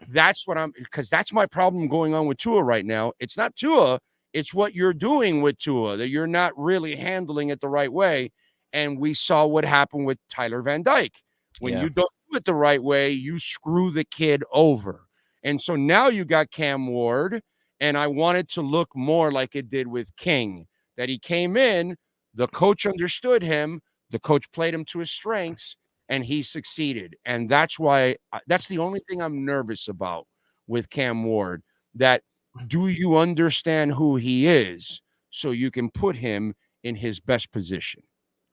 that's what because that's my problem going on with Tua right now. It's not Tua. It's what you're doing with Tua, that you're not really handling it the right way. And we saw what happened with Tyler Van Dyke. When you don't do it the right way, you screw the kid over. And so now you got Cam Ward, and I want it to look more like it did with King, that he came in, the coach understood him, the coach played him to his strengths, and he succeeded. And that's why that's the only thing I'm nervous about with Cam Ward, that do you understand who he is so you can put him in his best position?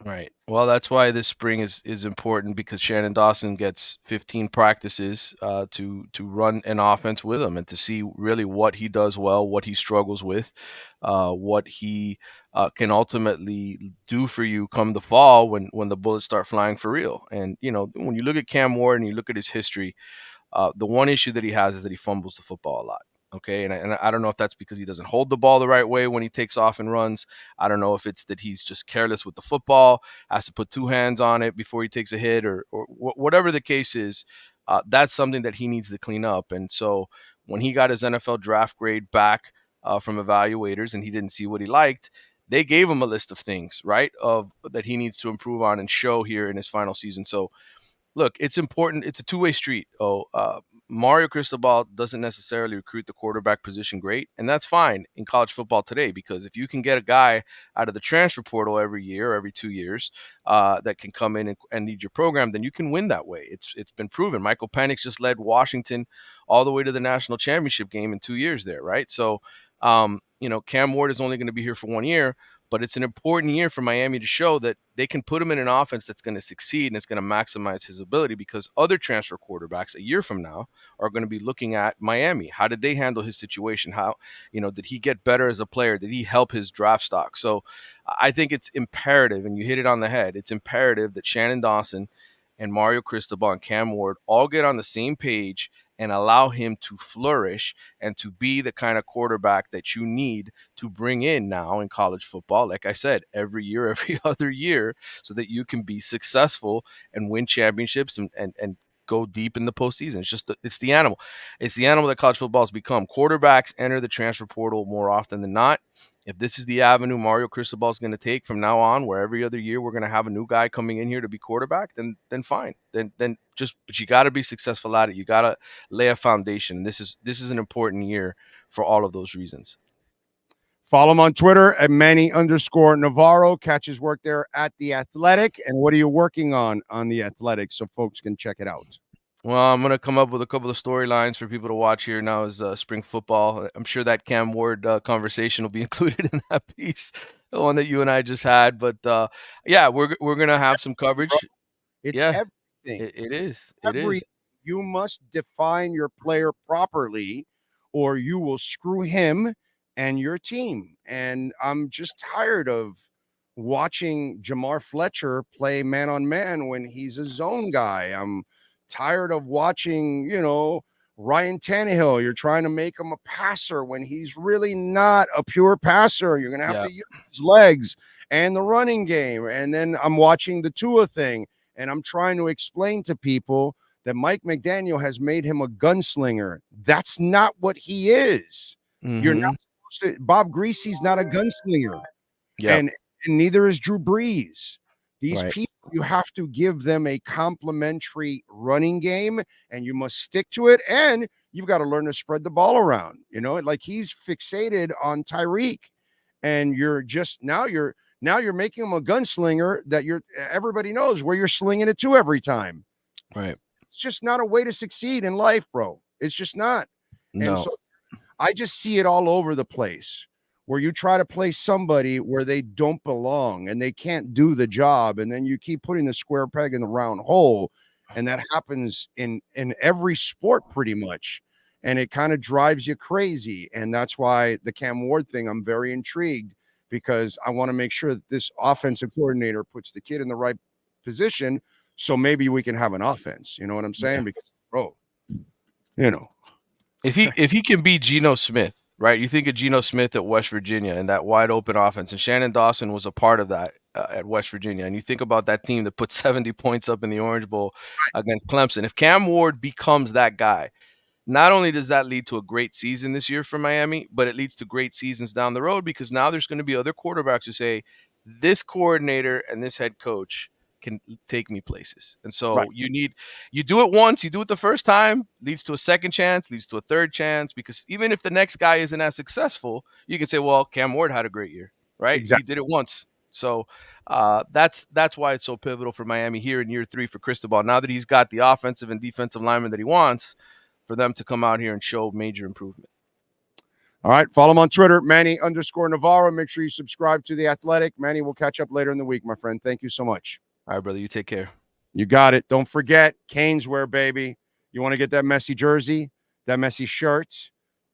Right. Well, that's why this spring is important, because Shannon Dawson gets 15 practices to run an offense with him and to see really what he does well, what he struggles with, what he can ultimately do for you come the fall when the bullets start flying for real. And, you know, when you look at Cam Ward and you look at his history, the one issue that he has is that he fumbles the football a lot. Okay, and I don't know if that's because he doesn't hold the ball the right way when he takes off and runs. I don't know if it's that he's just careless with the football, has to put two hands on it before he takes a hit, or whatever the case is. That's something that he needs to clean up. And so when he got his NFL draft grade back from evaluators and he didn't see what he liked, they gave him a list of things, right, of that he needs to improve on and show here in his final season. So look, it's important. It's a two-way street. Mario Cristobal doesn't necessarily recruit the quarterback position great, and that's fine in college football today, because if you can get a guy out of the transfer portal every year or every 2 years that can come in and lead your program, then you can win that way. It's been proven. Michael Penix just led Washington all the way to the national championship game in 2 years there, right? So, you know, Cam Ward is only going to be here for 1 year, but it's an important year for Miami to show that they can put him in an offense that's going to succeed and it's going to maximize his ability, because other transfer quarterbacks a year from now are going to be looking at Miami. How did they handle his situation? How, you know, did he get better as a player? Did he help his draft stock? So I think it's imperative, and you hit it on the head, it's imperative that Shannon Dawson and Mario Cristobal and Cam Ward all get on the same page and allow him to flourish and to be the kind of quarterback that you need to bring in now in college football, like I said, every year, every other year, so that you can be successful and win championships and go deep in the postseason. It's just it's the animal. It's the animal that college football has become. Quarterbacks enter the transfer portal more often than not. If this is the avenue Mario Cristobal is going to take from now on, where every other year we're going to have a new guy coming in here to be quarterback, then fine. Then just, but you got to be successful at it. You got to lay a foundation. This is an important year for all of those reasons. Follow him on Twitter at Manny_Navarro. Catch his work there at The Athletic. And what are you working on The Athletic so folks can check it out? Well, I'm going to come up with a couple of storylines for people to watch here now as spring football. I'm sure that Cam Ward conversation will be included in that piece, the one that you and I just had. But, yeah, we're going to have some coverage. It's everything. It is. You must define your player properly, or you will screw him and your team. And I'm just tired of watching Jamar Fletcher play man-on-man when he's a zone guy. I'm tired of watching, you know, Ryan Tannehill. You're trying to make him a passer when he's really not a pure passer. You're going to have to use his legs and the running game. And then I'm watching the Tua thing, And I'm trying to explain to people that Mike McDaniel has made him a gunslinger. That's not what he is. You're not supposed to. Bob Greasy's not a gunslinger. And neither is Drew Brees. These people, you have to give them a complimentary running game, and you must stick to it. And you've got to learn to spread the ball around. You know, like he's fixated on Tyreek, and you're making him a gunslinger that everybody knows where you're slinging it to every time. Right. It's just not a way to succeed in life, bro. It's just not. No. And so I just see it all over the place, where you try to place somebody where they don't belong and they can't do the job. And then you keep putting the square peg in the round hole. And that happens in every sport pretty much. And it kind of drives you crazy. And that's why the Cam Ward thing, I'm very intrigued, because I want to make sure that this offensive coordinator puts the kid in the right position. So maybe we can have an offense. You know what I'm saying? Yeah. Because, bro, you know, if he can beat Geno Smith, right? You think of Geno Smith at West Virginia and that wide open offense, and Shannon Dawson was a part of that at West Virginia. And you think about that team that put 70 points up in the Orange Bowl against Clemson. If Cam Ward becomes that guy, not only does that lead to a great season this year for Miami, but it leads to great seasons down the road, because now there's going to be other quarterbacks who say, this coordinator and this head coach can take me places. And so you do it once, you do it the first time, leads to a second chance, leads to a third chance, because even if the next guy isn't as successful, you can say, well, Cam Ward had a great year, right? Exactly. He did it once. So that's why it's so pivotal for Miami here in year 3 for Cristobal. Now that he's got the offensive and defensive lineman that he wants, for them to come out here and show major improvement. All right. Follow him on Twitter, Manny_Navarro. Make sure you subscribe to The Athletic. Manny, we'll catch up later in the week, my friend. Thank you so much. All right, brother. You take care. You got it. Don't forget, Canes wear, baby. You want to get that messy jersey, that messy shirt,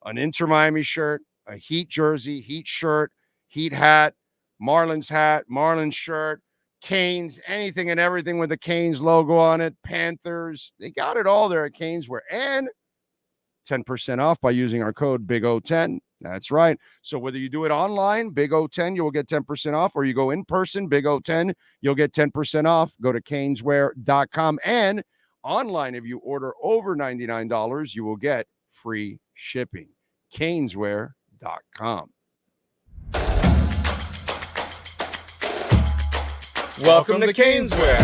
an Inter Miami shirt, a Heat jersey, Heat shirt, Heat hat, Marlins shirt, Canes, anything and everything with the Canes logo on it, Panthers. They got it all there at Canes wear. And 10% off by using our code BIG010. That's right. So whether you do it online, BIG010, you will get 10% off, or you go in person, BIG010, you'll get 10% off. Go to caneswear.com. And online, if you order over $99, you will get free shipping. caneswear.com. Welcome to Caneswear.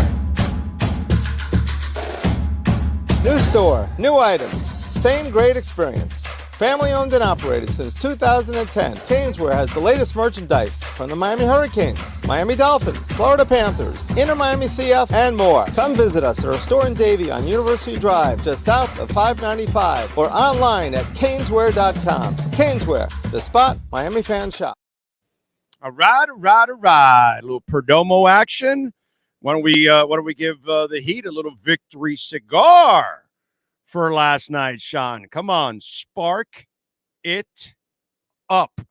New store, new items, same great experience. Family owned and operated since 2010, Caneswear has the latest merchandise from the Miami Hurricanes, Miami Dolphins, Florida Panthers, Inter Miami CF, and more. Come visit us at our store in Davie on University Drive, just south of 595, or online at caneswear.com. Caneswear, the spot Miami fans shop. All right. A little Perdomo action. Why don't we give the Heat a little victory cigar for last night, Sean? Come on, spark it up.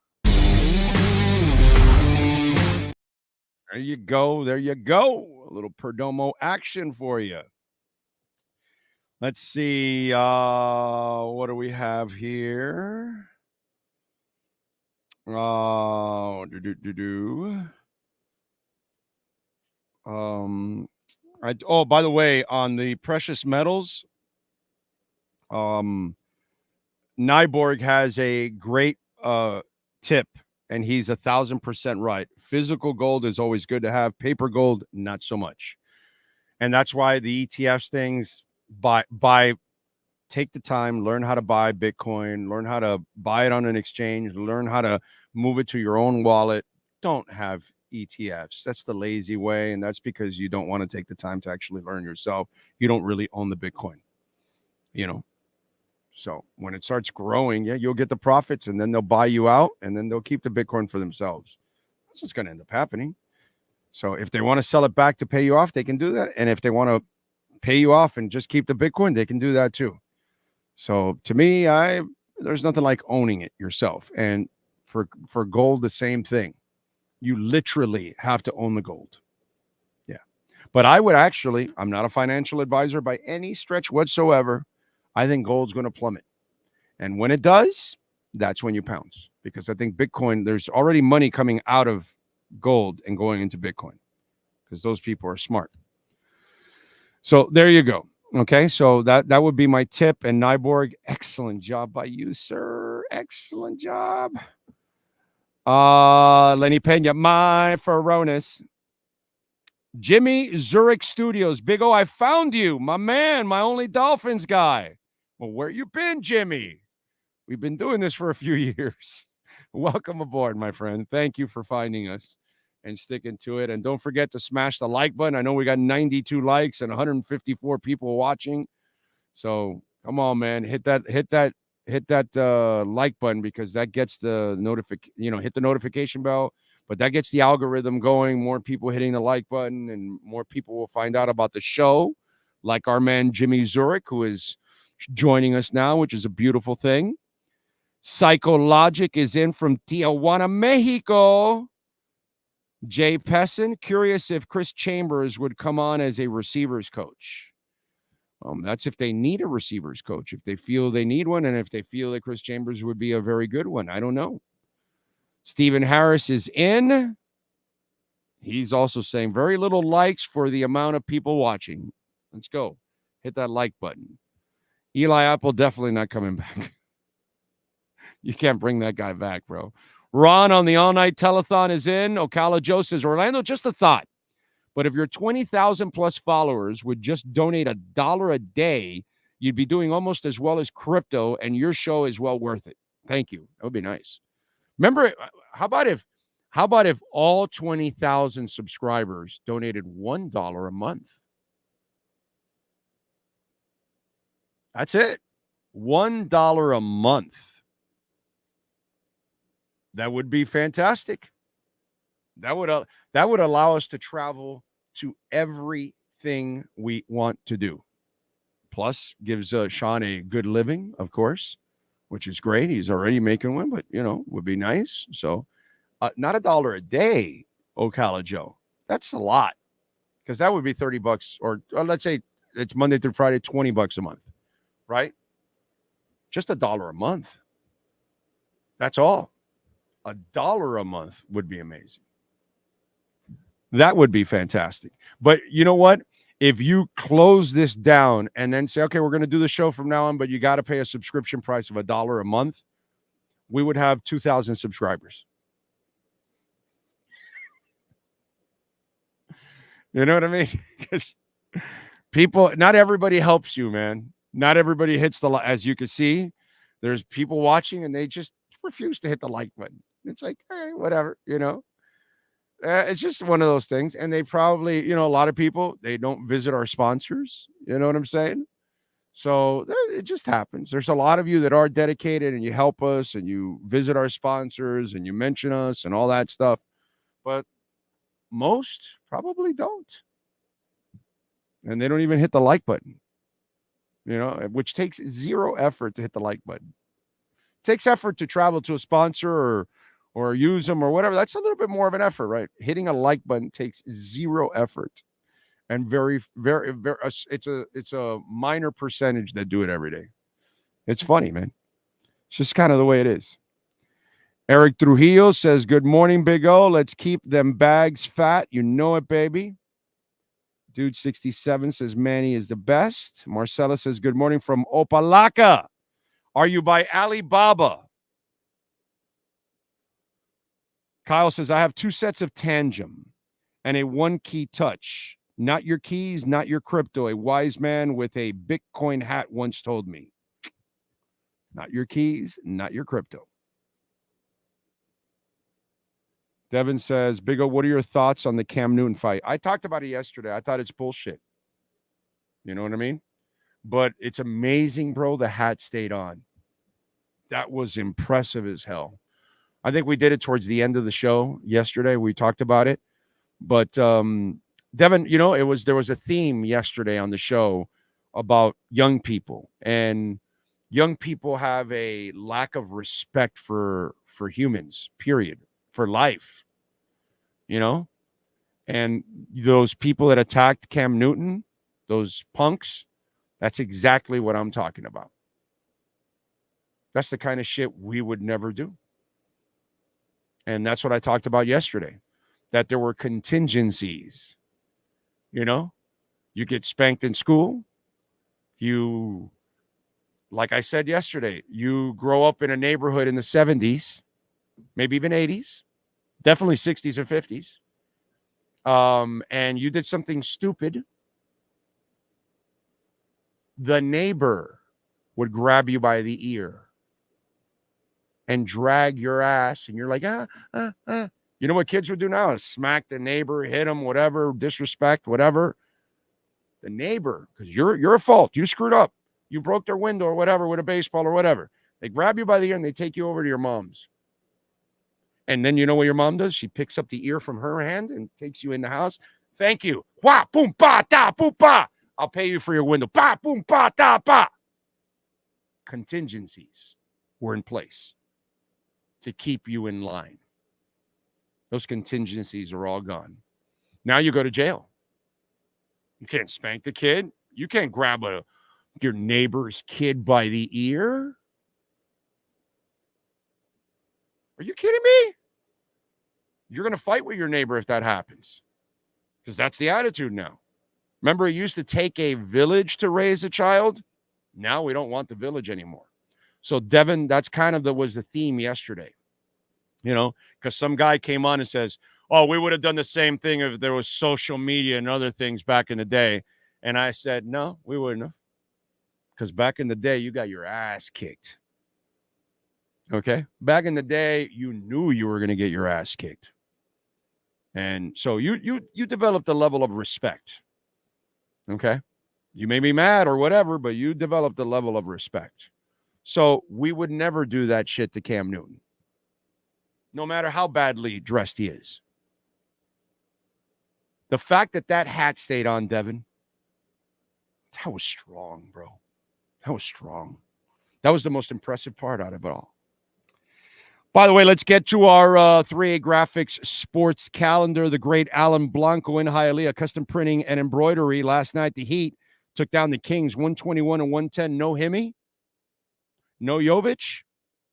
There you go. A little Perdomo action for you. Let's see. What do we have here? By the way, on the precious metals, Nyborg has a great tip, and he's 1,000% right. Physical gold is always good to have. Paper gold, not so much. And that's why the ETFs things, take the time, learn how to buy Bitcoin, learn how to buy it on an exchange, learn how to move it to your own wallet. Don't have ETFs. That's the lazy way, and that's because you don't want to take the time to actually learn yourself. You don't really own the Bitcoin, you know. So when it starts growing, you'll get the profits, and then they'll buy you out, and then they'll keep the Bitcoin for themselves. That's what's going to end up happening. So if they want to sell it back to pay you off, they can do that. And if they want to pay you off and just keep the Bitcoin, they can do that too. So to me, there's nothing like owning it yourself. And for gold, the same thing. You literally have to own the gold. Yeah. But I would actually, I'm not a financial advisor by any stretch whatsoever. I think gold's going to plummet. And when it does, that's when you pounce. Because I think Bitcoin, there's already money coming out of gold and going into Bitcoin. Because those people are smart. So there you go. Okay, so that would be my tip. And Nyborg, excellent job by you, sir. Excellent job. Lenny Pena, my Feronis. Jimmy Zurich Studios. Big O, I found you, my man, my only Dolphins guy. Well, where you been, Jimmy? We've been doing this for a few years. Welcome aboard, my friend. Thank you for finding us and sticking to it. And don't forget to smash the like button. I know we got 92 likes and 154 people watching. So come on, man. Hit that like button, because that gets the hit the notification bell. But that gets the algorithm going, more people hitting the like button, and more people will find out about the show, like our man Jimmy Zurich, who is joining us now, which is a beautiful thing. Psychologic is in from Tijuana, Mexico. Jay Pesson, curious if Chris Chambers would come on as a receivers coach. That's if they need a receivers coach, if they feel they need one, and if they feel that Chris Chambers would be a very good one. I don't know. Stephen Harris is in. He's also saying very little likes for the amount of people watching. Let's go. Hit that like button. Eli Apple definitely not coming back. You can't bring that guy back, bro. Ron on the all-night telethon is in. Ocala Joe says, Orlando, just a thought. But if your 20,000 plus followers would just donate $1 a day, you'd be doing almost as well as crypto, and your show is well worth it. Thank you. That would be nice. Remember, how about if all 20,000 subscribers donated $1 a month? That's it. $1 a month. That would be fantastic. That would allow us to travel to everything we want to do. Plus, gives Sean a good living, of course, which is great. He's already making one, but, would be nice. So not $1 a day, Ocala Joe. That's a lot, because that would be $30, or let's say it's Monday through Friday, $20 a month, right? Just $1 a month. That's all. $1 a month would be amazing. That would be fantastic. But you know what? If you close this down and then say, okay, we're going to do the show from now on, but you got to pay a subscription price of $1 a month, we would have 2,000 subscribers. You know what I mean? Because not everybody helps you, man. Not everybody hits as you can see, there's people watching and they just refuse to hit the like button. It's like, hey, whatever, it's just one of those things. And they probably, a lot of people, they don't visit our sponsors. You know what I'm saying? So it just happens. There's a lot of you that are dedicated and you help us and you visit our sponsors and you mention us and all that stuff. But most probably don't. And they don't even hit the like button, which takes zero effort to hit the like button. It takes effort to travel to a sponsor or use them or whatever. That's a little bit more of an effort, right? Hitting a like button takes zero effort, and very, very, very. It's a minor percentage that do it every day. It's funny, man. It's just kind of the way it is. Eric Trujillo says, "Good morning, Big O. Let's keep them bags fat. You know it, baby." Dude 67 says Manny is the best. Marcella says, "Good morning from Opalaka. Are you by Alibaba?" Kyle says, I have 2 sets of Tangem and a 1-key touch. Not your keys, not your crypto. A wise man with a Bitcoin hat once told me. Not your keys, not your crypto. Devin says, Big O, what are your thoughts on the Cam Newton fight? I talked about it yesterday. I thought it's bullshit. You know what I mean? But it's amazing, bro. The hat stayed on. That was impressive as hell. I think we did it towards the end of the show yesterday. We talked about it. But Devin, there was a theme yesterday on the show about young people. And young people have a lack of respect for humans, period, for life. And those people that attacked Cam Newton, those punks, that's exactly what I'm talking about. That's the kind of shit we would never do. And that's what I talked about yesterday, that there were contingencies, You get spanked in school. You, like I said yesterday, you grow up in a neighborhood in the 70s, maybe even 80s, definitely 60s and 50s. And you did something stupid. The neighbor would grab you by the ear and drag your ass, and you're like, You know what kids would do now? Smack the neighbor, hit him, whatever, disrespect, whatever. The neighbor, because you're at fault. You screwed up. You broke their window or whatever with a baseball or whatever. They grab you by the ear and they take you over to your mom's. And then you know what your mom does? She picks up the ear from her hand and takes you in the house. Thank you. Wah, boom, ba, da, boom, ba. I'll pay you for your window. Ba, boom, ba, da, ba. Contingencies were in place to keep you in line. Those contingencies are all gone. Now you go to jail. You can't spank the kid. You can't grab your neighbor's kid by the ear. Are you kidding me? You're going to fight with your neighbor if that happens. Because that's the attitude now. Remember, it used to take a village to raise a child. Now we don't want the village anymore. So, Devin, that's kind of was the theme yesterday. You know, because some guy came on and says, oh, we would have done the same thing if there was social media and other things back in the day. And I said, no, we wouldn't have. Because back in the day, you got your ass kicked. Okay? Back in the day, you knew you were going to get your ass kicked. And so you developed a level of respect. Okay? You may be mad or whatever, but you developed a level of respect. So we would never do that shit to Cam Newton. No matter how badly dressed he is. The fact that hat stayed on, Devin, that was strong, bro. That was strong. That was the most impressive part out of it all. By the way, let's get to our 3A Graphics sports calendar. The great Alan Blanco in Hialeah, custom printing and embroidery. Last night, the Heat took down the Kings 121 and 110. No Himi, no Jovic,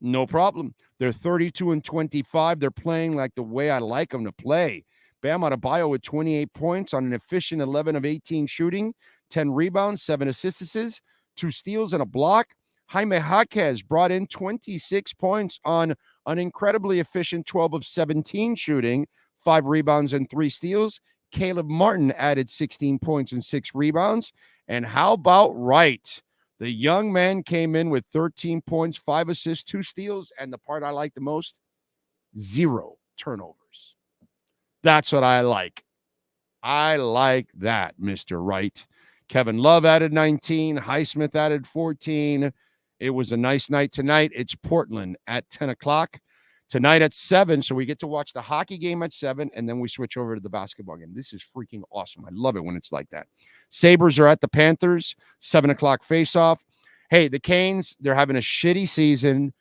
no problem. They're 32 and 25. They're playing like the way I like them to play. Bam Adebayo with 28 points on an efficient 11 of 18 shooting, 10 rebounds, 7 assists, 2 steals, and a block. Jaime Jaquez brought in 26 points on an incredibly efficient 12 of 17 shooting, 5 rebounds, and 3 steals. Caleb Martin added 16 points and 6 rebounds. And how about Wright? The young man came in with 13 points, 5 assists, 2 steals, and the part I like the most, 0 turnovers. That's what I like. I like that, Mr. Wright. Kevin Love added 19. Highsmith added 14. It was a nice night tonight. It's Portland at 10 o'clock. Tonight at 7, so we get to watch the hockey game at 7, and then we switch over to the basketball game. This is freaking awesome. I love it when it's like that. Sabres are at the Panthers, 7 o'clock face-off. Hey, the Canes, they're having a shitty season,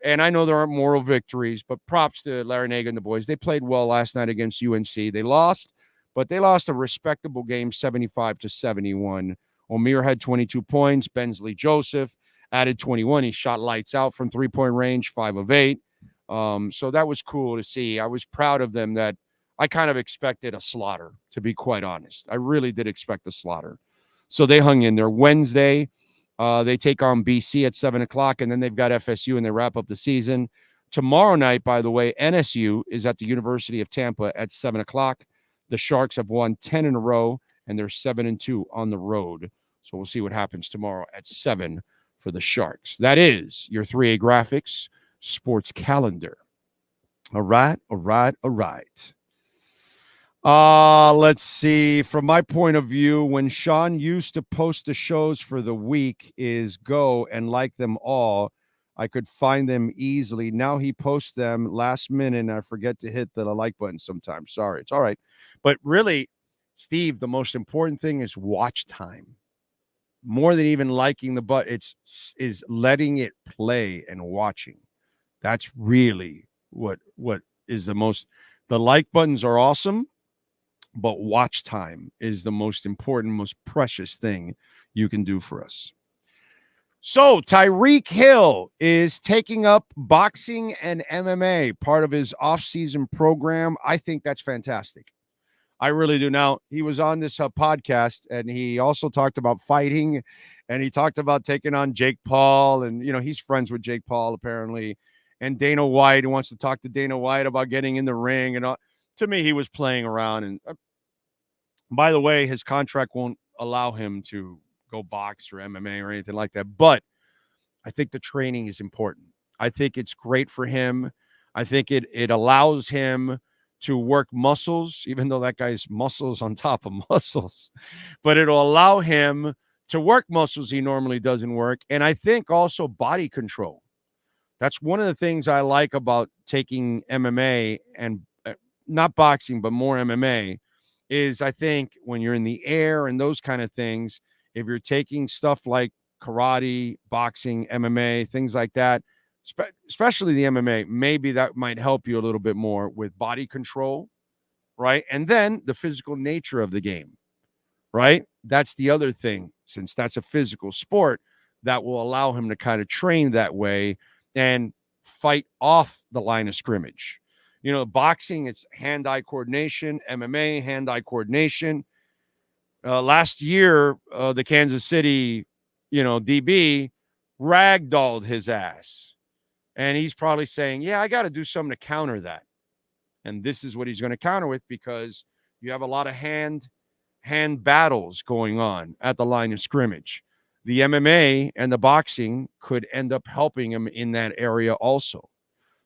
and I know there aren't moral victories, but props to Larinaga and the boys. They played well last night against UNC. They lost, but they lost a respectable game, 75-71. O'Meara had 22 points. Bensley Joseph added 21. He shot lights out from three-point range, 5 of 8. So that was cool to see. I was proud of them. That I kind of expected a slaughter, to be quite honest. I really did expect a slaughter. So they hung in there. Wednesday, they take on BC at 7 o'clock, and then they've got FSU, and they wrap up the season. Tomorrow night, by the way, NSU is at the University of Tampa at 7 o'clock. The Sharks have won 10 in a row, and they're 7-2 on the road. So we'll see what happens tomorrow at 7 for the Sharks. That is your 3A Graphics sports calendar. All right. Let's see. From my point of view, when Sean used to post the shows for the week is go and like them all, I could find them easily. Now he posts them last minute, and I forget to hit the like button sometimes. Sorry. It's all right. But really, Steve, the most important thing is watch time. More than even liking the button, is letting it play and watching. That's really what is the most. The like buttons are awesome, but watch time is the most important, most precious thing you can do for us. So Tyreek Hill is taking up boxing and MMA, part of his offseason program. I think that's fantastic. I really do. Now, he was on this podcast, and he also talked about fighting, and he talked about taking on Jake Paul, and, he's friends with Jake Paul, apparently, and Dana White, who wants to talk to Dana White about getting in the ring, and all. To me, he was playing around, and by the way, his contract won't allow him to go box or MMA or anything like that, but I think the training is important. I think it's great for him. I think it allows him to work muscles, even though that guy's muscles on top of muscles. But it'll allow him to work muscles he normally doesn't work. And I think also body control. That's one of the things I like about taking MMA and not boxing, but more MMA, is I think when you're in the air and those kind of things, if you're taking stuff like karate, boxing, MMA, things like that, especially the MMA, maybe that might help you a little bit more with body control, right? And then the physical nature of the game, right? That's the other thing, since that's a physical sport, that will allow him to kind of train that way and fight off the line of scrimmage. Boxing, it's hand-eye coordination. MMA, hand-eye coordination. Last year, the Kansas City, DB ragdolled his ass. And he's probably saying, yeah, I got to do something to counter that. And this is what he's going to counter with, because you have a lot of hand battles going on at the line of scrimmage. The MMA and the boxing could end up helping him in that area also.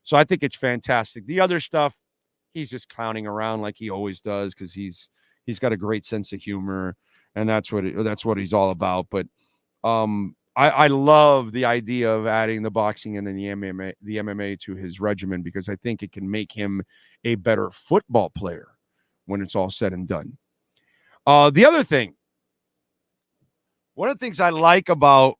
So I think it's fantastic. The other stuff, he's just clowning around like he always does, because he's got a great sense of humor, and that's what he's all about. But I love the idea of adding the boxing and then the MMA to his regimen, because I think it can make him a better football player when it's all said and done. The other thing, one of the things I like about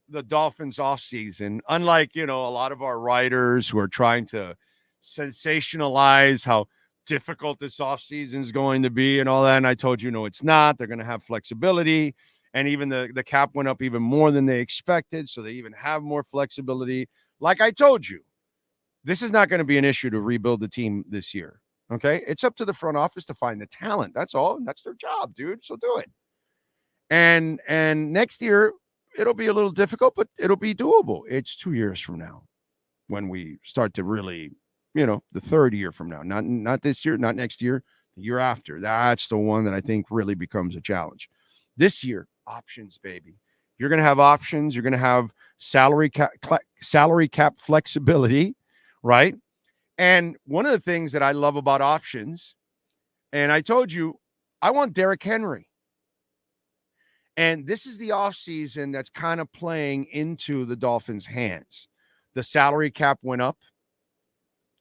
the Dolphins offseason, unlike, a lot of our writers who are trying to sensationalize how difficult this offseason is going to be and all that, and I told you, no, it's not. They're going to have flexibility. And even the cap went up even more than they expected, so they even have more flexibility. Like I told you, this is not going to be an issue to rebuild the team this year, okay? It's up to the front office to find the talent. That's all. That's their job, dude, so do it. And next year, it'll be a little difficult, but it'll be doable. It's 2 years from now when we start to really, the third year from now. Not this year, not next year, the year after. That's the one that I think really becomes a challenge. This year, options, baby. You're going to have options. You're going to have salary cap flexibility, right? And one of the things that I love about options, and I told you, I want Derrick Henry. And this is the offseason that's kind of playing into the Dolphins' hands. The salary cap went up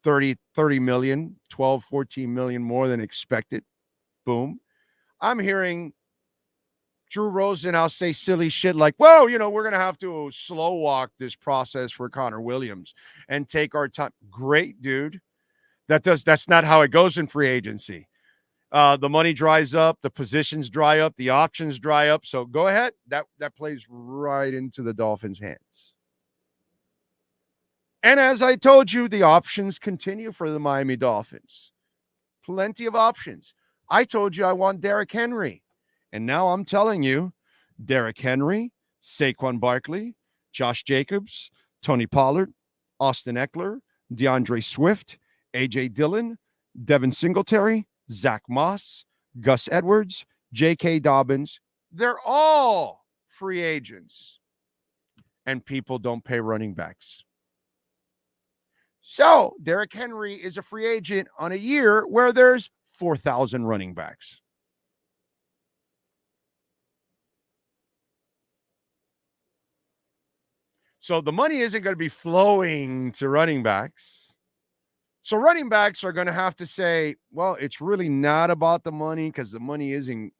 30 million, 12, 14 million more than expected. Boom. I'm hearing Drew Rosenhaus say silly shit like, whoa, we're going to have to slow walk this process for Connor Williams and take our time. Great, dude. That's not how it goes in free agency. The money dries up, the positions dry up, the options dry up. So go ahead. That plays right into the Dolphins' hands. And as I told you, the options continue for the Miami Dolphins. Plenty of options. I told you I want Derrick Henry. And now I'm telling you, Derrick Henry, Saquon Barkley, Josh Jacobs, Tony Pollard, Austin Eckler, DeAndre Swift, A.J. Dillon, Devin Singletary, Zach Moss, Gus Edwards, J.K. Dobbins. They're all free agents. And people don't pay running backs. So Derrick Henry is a free agent on a year where there's 4,000 running backs. So the money isn't going to be flowing to running backs. So running backs are going to have to say, well, it's really not about the money because the money isn't,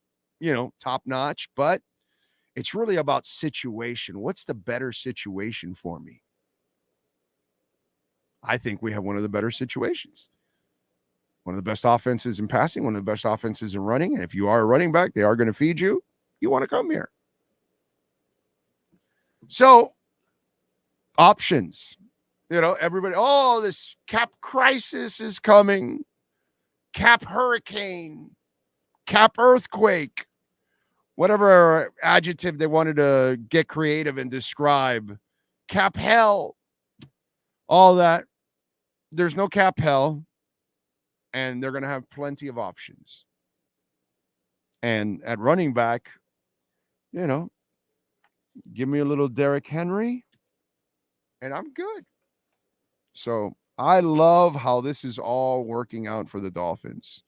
top notch, but it's really about situation. What's the better situation for me? I think we have one of the better situations. One of the best offenses in passing, one of the best offenses in running. And if you are a running back, they are going to feed you. You want to come here. So options, everybody, this cap crisis is coming. cap hurricane, cap earthquake, whatever adjective they wanted to get creative and describe, cap hell, all that. There's no cap hell, and they're going to have plenty of options. And at running back, you know, give me a little Derrick Henry, and I'm good. So I love how this is all working out for the Dolphins,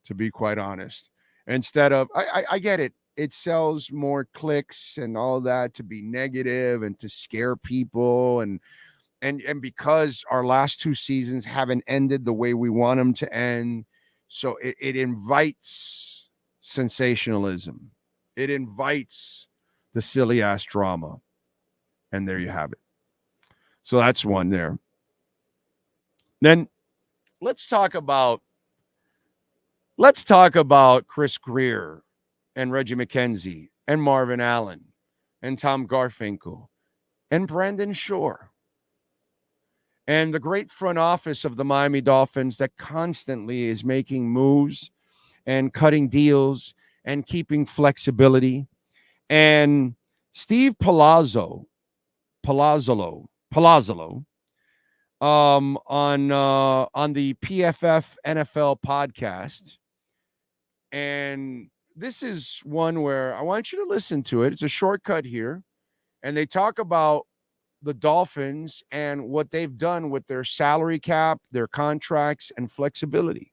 to be quite honest. Instead of, I get it. It sells more clicks and all that to be negative and to scare people. And because our last two seasons haven't ended the way we want them to end, so it invites sensationalism. It invites the silly ass drama. And there you have it. So that's one there. Then let's talk about Chris Greer and Reggie McKenzie and Marvin Allen and Tom Garfinkel and Brandon Shore and the great front office of the Miami Dolphins that constantly is making moves and cutting deals and keeping flexibility. And Steve Palazzolo, on the PFF NFL podcast. And this is one where I want you to listen to it. It's a shortcut here. And they talk about the Dolphins and what they've done with their salary cap, their contracts, and flexibility.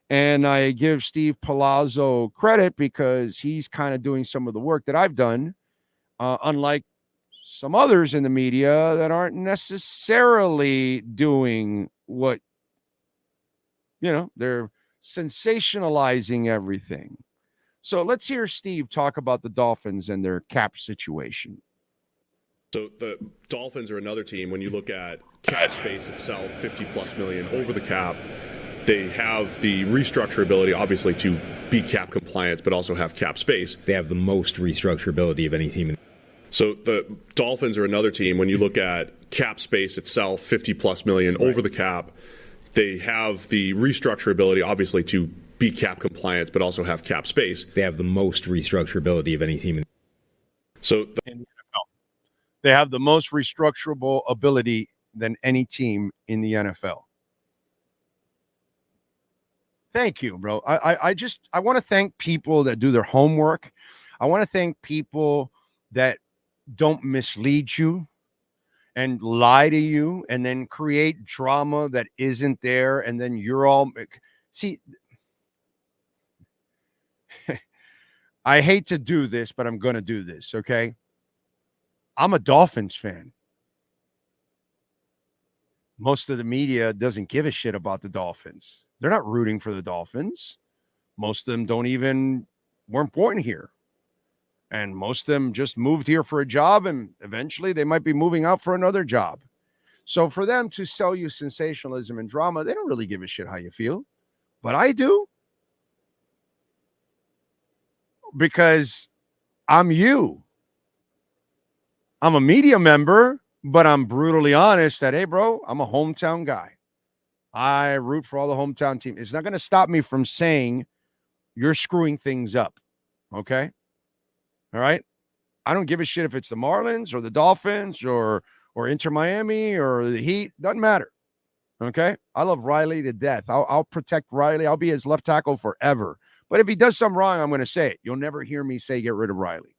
And I give Steve Palazzo credit because he's kind of doing some of the work that I've done, unlike some others in the media that aren't necessarily doing what, they're sensationalizing everything. So let's hear Steve talk about the Dolphins and their cap situation. So the Dolphins are another team. When you look at cap space itself, 50+ million over the cap, they have the restructurability, obviously, to be cap compliant, but also have cap space. They have the most restructurability of any team. So the Dolphins are another team. When you look at cap space itself, 50+ million over the cap, they have the restructurability, obviously, to be cap compliant, but also have cap space. They have the most restructurability of any team. So they have the most restructurable ability than any team in the NFL. Thank you, bro. I want to thank people that do their homework. I want to thank people that don't mislead you and lie to you and then create drama that isn't there. And then you're all, see, I hate to do this, but I'm going to do this. Okay. I'm a Dolphins fan. Most of the media doesn't give a shit about the Dolphins. They're not rooting for the Dolphins. Most of them weren't born here. And most of them just moved here for a job, and eventually they might be moving out for another job. So for them to sell you sensationalism and drama, they don't really give a shit how you feel. But I do. Because I'm you. I'm a media member, but I'm brutally honest that, hey, bro, I'm a hometown guy. I root for all the hometown teams. It's not going to stop me from saying you're screwing things up. Okay? All right? I don't give a shit if it's the Marlins or the Dolphins or Inter Miami or the Heat. Doesn't matter. Okay? I love Riley to death. I'll protect Riley. I'll be his left tackle forever. But if he does something wrong, I'm going to say it. You'll never hear me say get rid of Riley.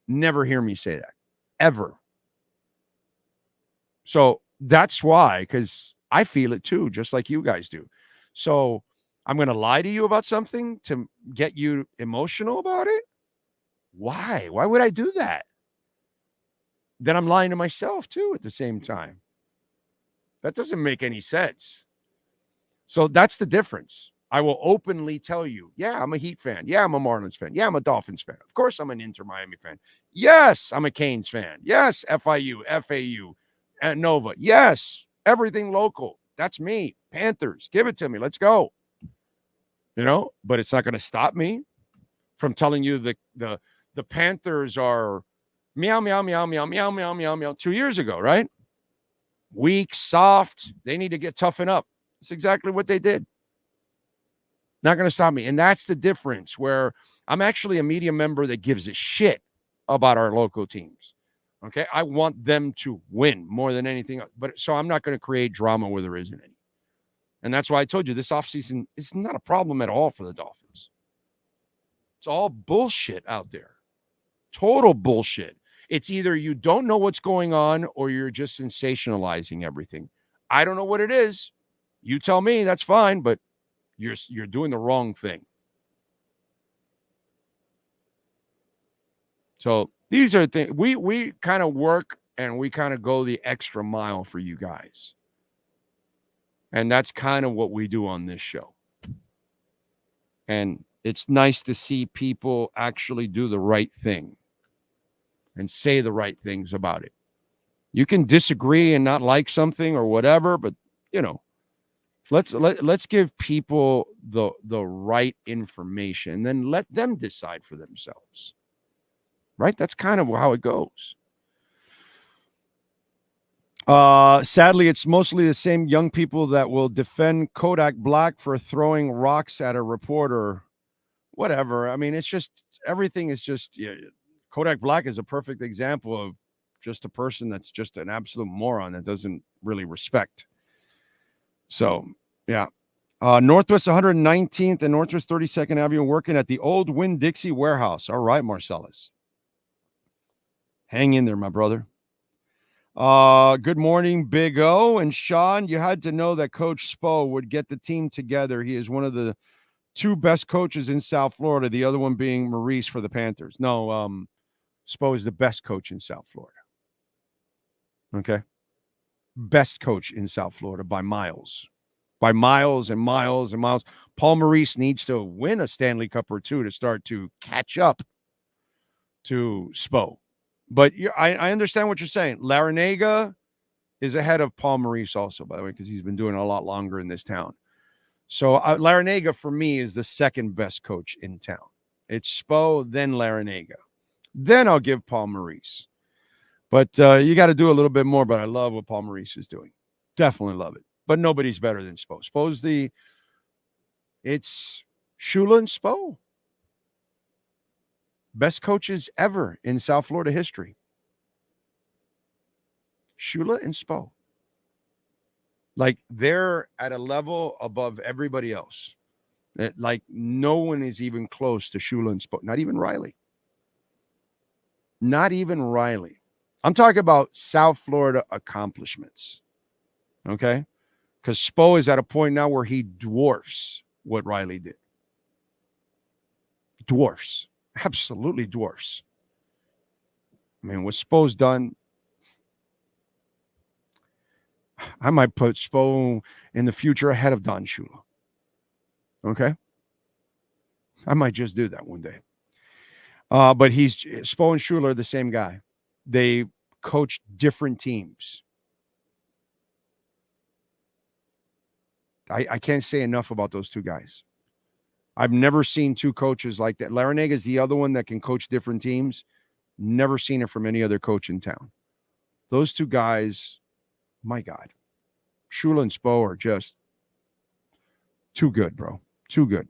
Never hear me say that. Ever. So that's why, because I feel it too, just like you guys do. So I'm going to lie to you about something to get you emotional about it? Why? Why would I do that? Then I'm lying to myself too at the same time. That doesn't make any sense. So that's the difference. I will openly tell you, yeah, I'm a Heat fan. Yeah, I'm a Marlins fan. Yeah, I'm a Dolphins fan. Of course, I'm an Inter Miami fan. Yes, I'm a Canes fan. Yes, FIU, FAU, and Nova. Yes, everything local. That's me. Panthers, give it to me. Let's go. But it's not going to stop me from telling you the Panthers are meow, meow, meow, meow, meow, meow, meow, meow 2 years ago, right? Weak, soft. They need to toughen up. It's exactly what they did. Not going to stop me. And that's the difference where I'm actually a media member that gives a shit about our local teams. Okay. I want them to win more than anything else. But so I'm not going to create drama where there isn't any. And that's why I told you this offseason is not a problem at all for the Dolphins. It's all bullshit out there. Total bullshit. It's either you don't know what's going on or you're just sensationalizing everything. I don't know what it is. You tell me, that's fine, but you're doing the wrong thing. So these are things we kind of work and we kind of go the extra mile for you guys. And that's kind of what we do on this show. And it's nice to see people actually do the right thing and say the right things about it. You can disagree and not like something or whatever, but you know, let's give people the right information, then let them decide for themselves. Right? That's kind of how it goes. Sadly, it's mostly the same young people that will defend Kodak Black for throwing rocks at a reporter. Whatever. I mean, it's just everything is just Kodak Black is a perfect example of just a person that's just an absolute moron that doesn't really respect. So, yeah. Northwest 119th and Northwest 32nd Avenue working at the old Winn-Dixie warehouse. All right, Marcellus. Hang in there, my brother. Good morning, Big O. And Sean, you had to know that Coach Spo would get the team together. He is one of the two best coaches in South Florida, the other one being Maurice for the Panthers. No, Spo is the best coach in South Florida. Okay? Best coach in South Florida by miles. By miles and miles and miles. Paul Maurice needs to win a Stanley Cup or two to start to catch up to Spo. But I understand what you're saying. Larinaga is ahead of Paul Maurice also, by the way, because he's been doing it a lot longer in this town. So Larinaga, for me, is the second best coach in town. It's Spo, then Larinaga. Then I'll give Paul Maurice. But you got to do a little bit more, but I love what Paul Maurice is doing. Definitely love it. But nobody's better than Spo. Spo's it's Shula and Spo. Best coaches ever in South Florida history. Shula and Spo. Like, they're at a level above everybody else. Like, no one is even close to Shula and Spo. Not even Riley. Not even Riley. I'm talking about South Florida accomplishments. Okay? Because Spo is at a point now where he dwarfs what Riley did. Dwarfs. Absolutely dwarfs. I mean, what Spo's done, I might put Spo in the future ahead of Don Shula. Okay? I might just do that one day. But Spo and Shula are the same guy. They coach different teams. I can't say enough about those two guys. I've never seen two coaches like that. Larinaga is the other one that can coach different teams. Never seen it from any other coach in town. Those two guys, my God. Shula and Spo are just too good, bro. Too good.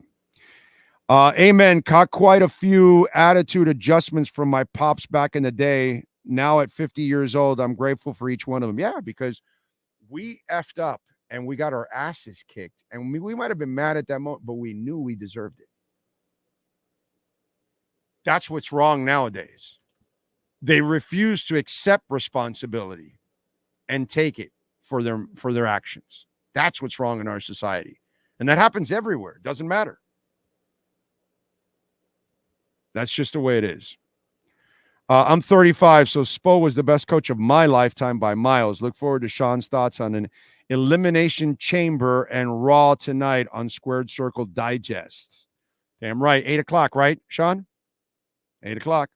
Amen. Caught quite a few attitude adjustments from my pops back in the day. Now at 50 years old, I'm grateful for each one of them. Yeah, because we effed up. And we got our asses kicked. And we might have been mad at that moment, but we knew we deserved it. That's what's wrong nowadays. They refuse to accept responsibility and take it for their actions. That's what's wrong in our society. And that happens everywhere. It doesn't matter. That's just the way it is. I'm 35, so Spo was the best coach of my lifetime by miles. Look forward to Sean's thoughts on an Elimination Chamber and Raw tonight on Squared Circle Digest. Damn right. 8 o'clock, right, Sean? 8 o'clock.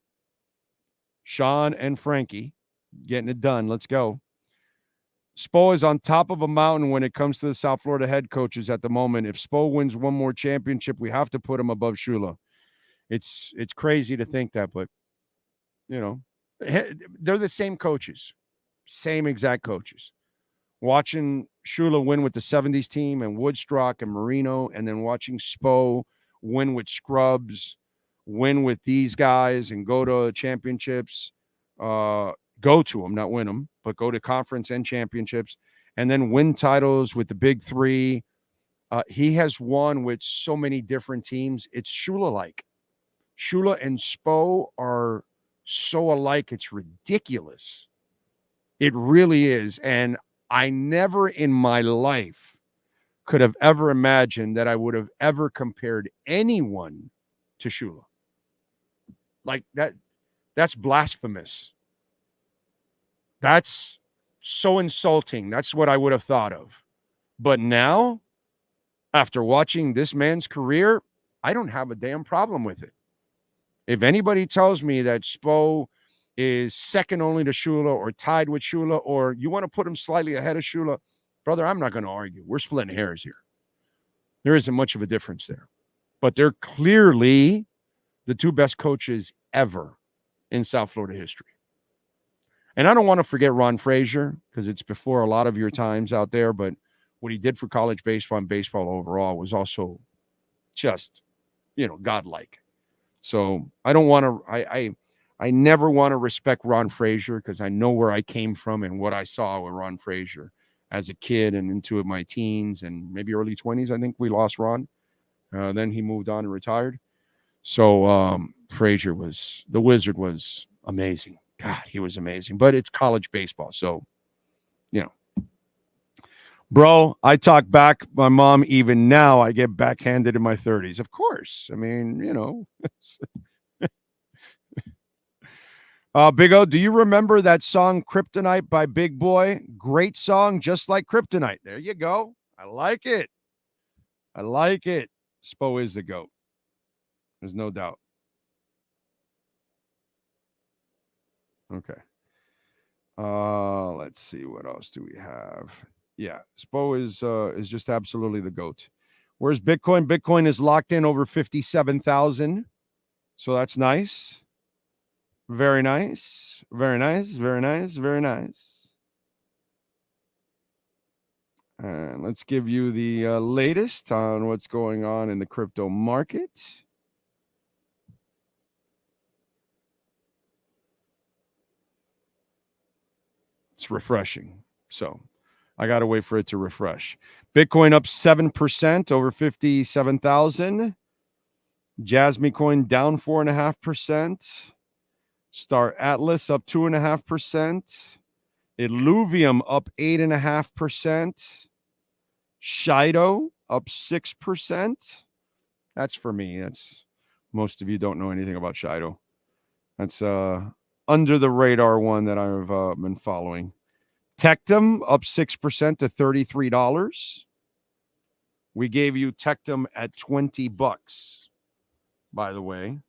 Sean and Frankie getting it done. Let's go. Spo is on top of a mountain when it comes to the South Florida head coaches at the moment. If Spo wins one more championship, we have to put him above Shula. It's crazy to think that, but, you know, they're the same coaches. Same exact coaches. Watching Shula win with the 70s team and Woodstock and Marino, and then watching Spo win with Scrubs, win with these guys and go to championships, go to them, not win them, but go to conference and championships, and then win titles with the big three. He has won with so many different teams. It's Shula-like. Shula and Spo are so alike, it's ridiculous. It really is. And I never in my life could have ever imagined that I would have ever compared anyone to Shula. Like that's blasphemous. That's so insulting. That's what I would have thought of. But now, after watching this man's career, I don't have a damn problem with it. If anybody tells me that Spo is second only to Shula or tied with Shula, or you want to put him slightly ahead of Shula, brother, I'm not going to argue. We're splitting hairs here. There isn't much of a difference there. But they're clearly the two best coaches ever in South Florida history. And I don't want to forget Ron Frazier, because it's before a lot of your times out there, but what he did for college baseball and baseball overall was also just, godlike. So I don't want to, I never want to respect Ron Frazier, because I know where I came from and what I saw with Ron Frazier as a kid and into my teens and maybe early 20s. I think we lost Ron. Then he moved on and retired. So Frazier the Wizard was amazing. God, he was amazing. But it's college baseball. So, Bro, I talk back my mom. Even now, I get backhanded in my 30s. Of course. I mean, Big O, do you remember that song Kryptonite by Big Boy? Great song, just like Kryptonite. There you go. I like it. Spo is the GOAT. There's no doubt. Okay. Let's see. What else do we have? Yeah, Spo is just absolutely the GOAT. Where's Bitcoin? Bitcoin is locked in over 57,000. So that's nice. Very nice. Very nice. Very nice. Very nice. And let's give you the latest on what's going on in the crypto market. It's refreshing. So I got to wait for it to refresh. Bitcoin up 7% over 57,000. Jasmy Coin down 4.5%. Star Atlas up 2.5%. Illuvium up 8.5%. Shido up 6%. That's for me. That's most of you don't know anything about Shido. That's under the radar one that I've been following. Tectum up 6% to $33. We gave you Tectum at $20, by the way.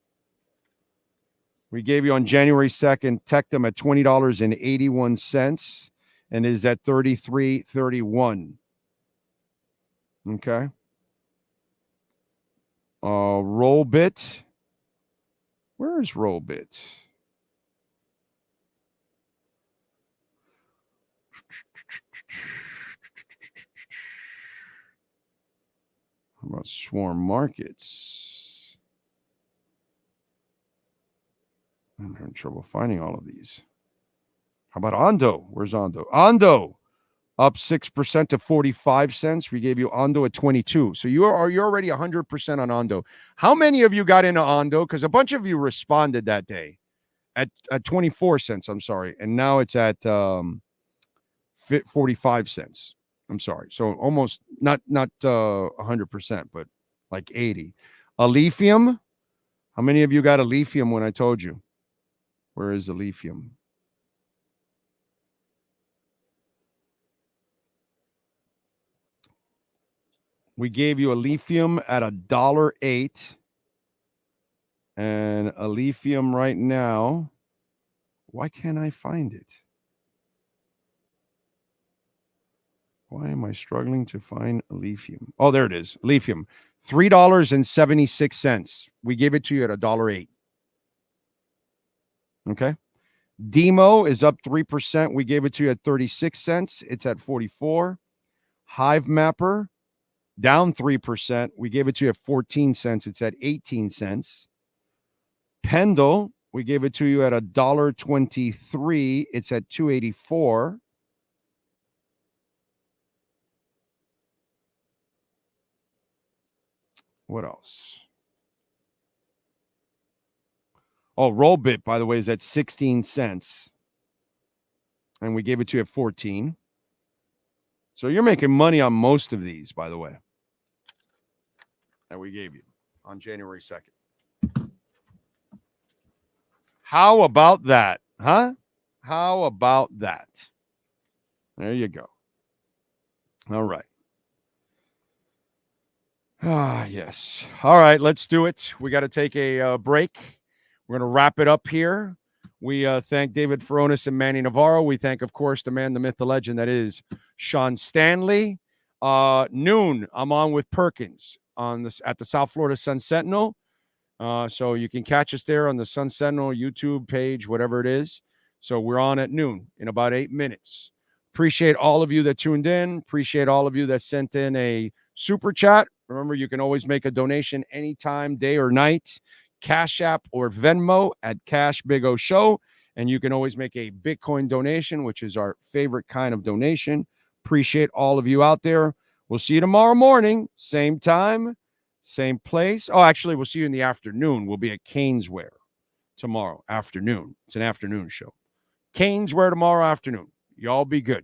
We gave you on January 2nd Tectum at $20.81 and is at $33.31. Okay. Rollbit. Where is Rollbit? How about Swarm Markets? I'm having trouble finding all of these. How about Ondo? Where's Ondo? Ondo up 6% to 45 cents. We gave you Ondo at 22. So you're already 100% on Ondo. How many of you got into Ondo? Because a bunch of you responded that day at 24 cents. I'm sorry. And now it's at 45 cents. I'm sorry. So almost not 100%, but like 80. Alephium. How many of you got Alephium when I told you? Where is Alephium? We gave you Alephium at $1.08. And Alephium right now, why can't I find it? Why am I struggling to find Alephium? Oh, there it is. Alephium, $3.76. We gave it to you at $1.08. Okay. Demo is up 3%. We gave it to you at 36 cents. It's at 44. Hive Mapper down 3%. We gave it to you at 14 cents. It's at 18 cents. Pendle, we gave it to you at $1.23. It's at 2.84. What else? Oh, Rollbit, by the way, is at 16 cents. And we gave it to you at 14. So you're making money on most of these, by the way, that we gave you on January 2nd. How about that? Huh? How about that? There you go. All right. Ah, yes. All right, let's do it. We got to take a break. We're going to wrap it up here. We thank David Furones and Manny Navarro. We thank, of course, the man, the myth, the legend that is Sean Stanley. Noon, I'm on with Perkins on this at the South Florida Sun Sentinel. So you can catch us there on the Sun Sentinel YouTube page, whatever it is. So we're on at noon in about 8 minutes. Appreciate all of you that tuned in. Appreciate all of you that sent in a super chat. Remember, you can always make a donation anytime, day or night. Cash App or Venmo at Cash Big O Show. And you can always make a Bitcoin donation, which is our favorite kind of donation. Appreciate all of you out there. We'll see you tomorrow morning, same time, same place. Oh, actually, we'll see you in the afternoon. We'll be at Caneswear tomorrow afternoon. It's an afternoon show. Caneswear tomorrow afternoon. Y'all be good.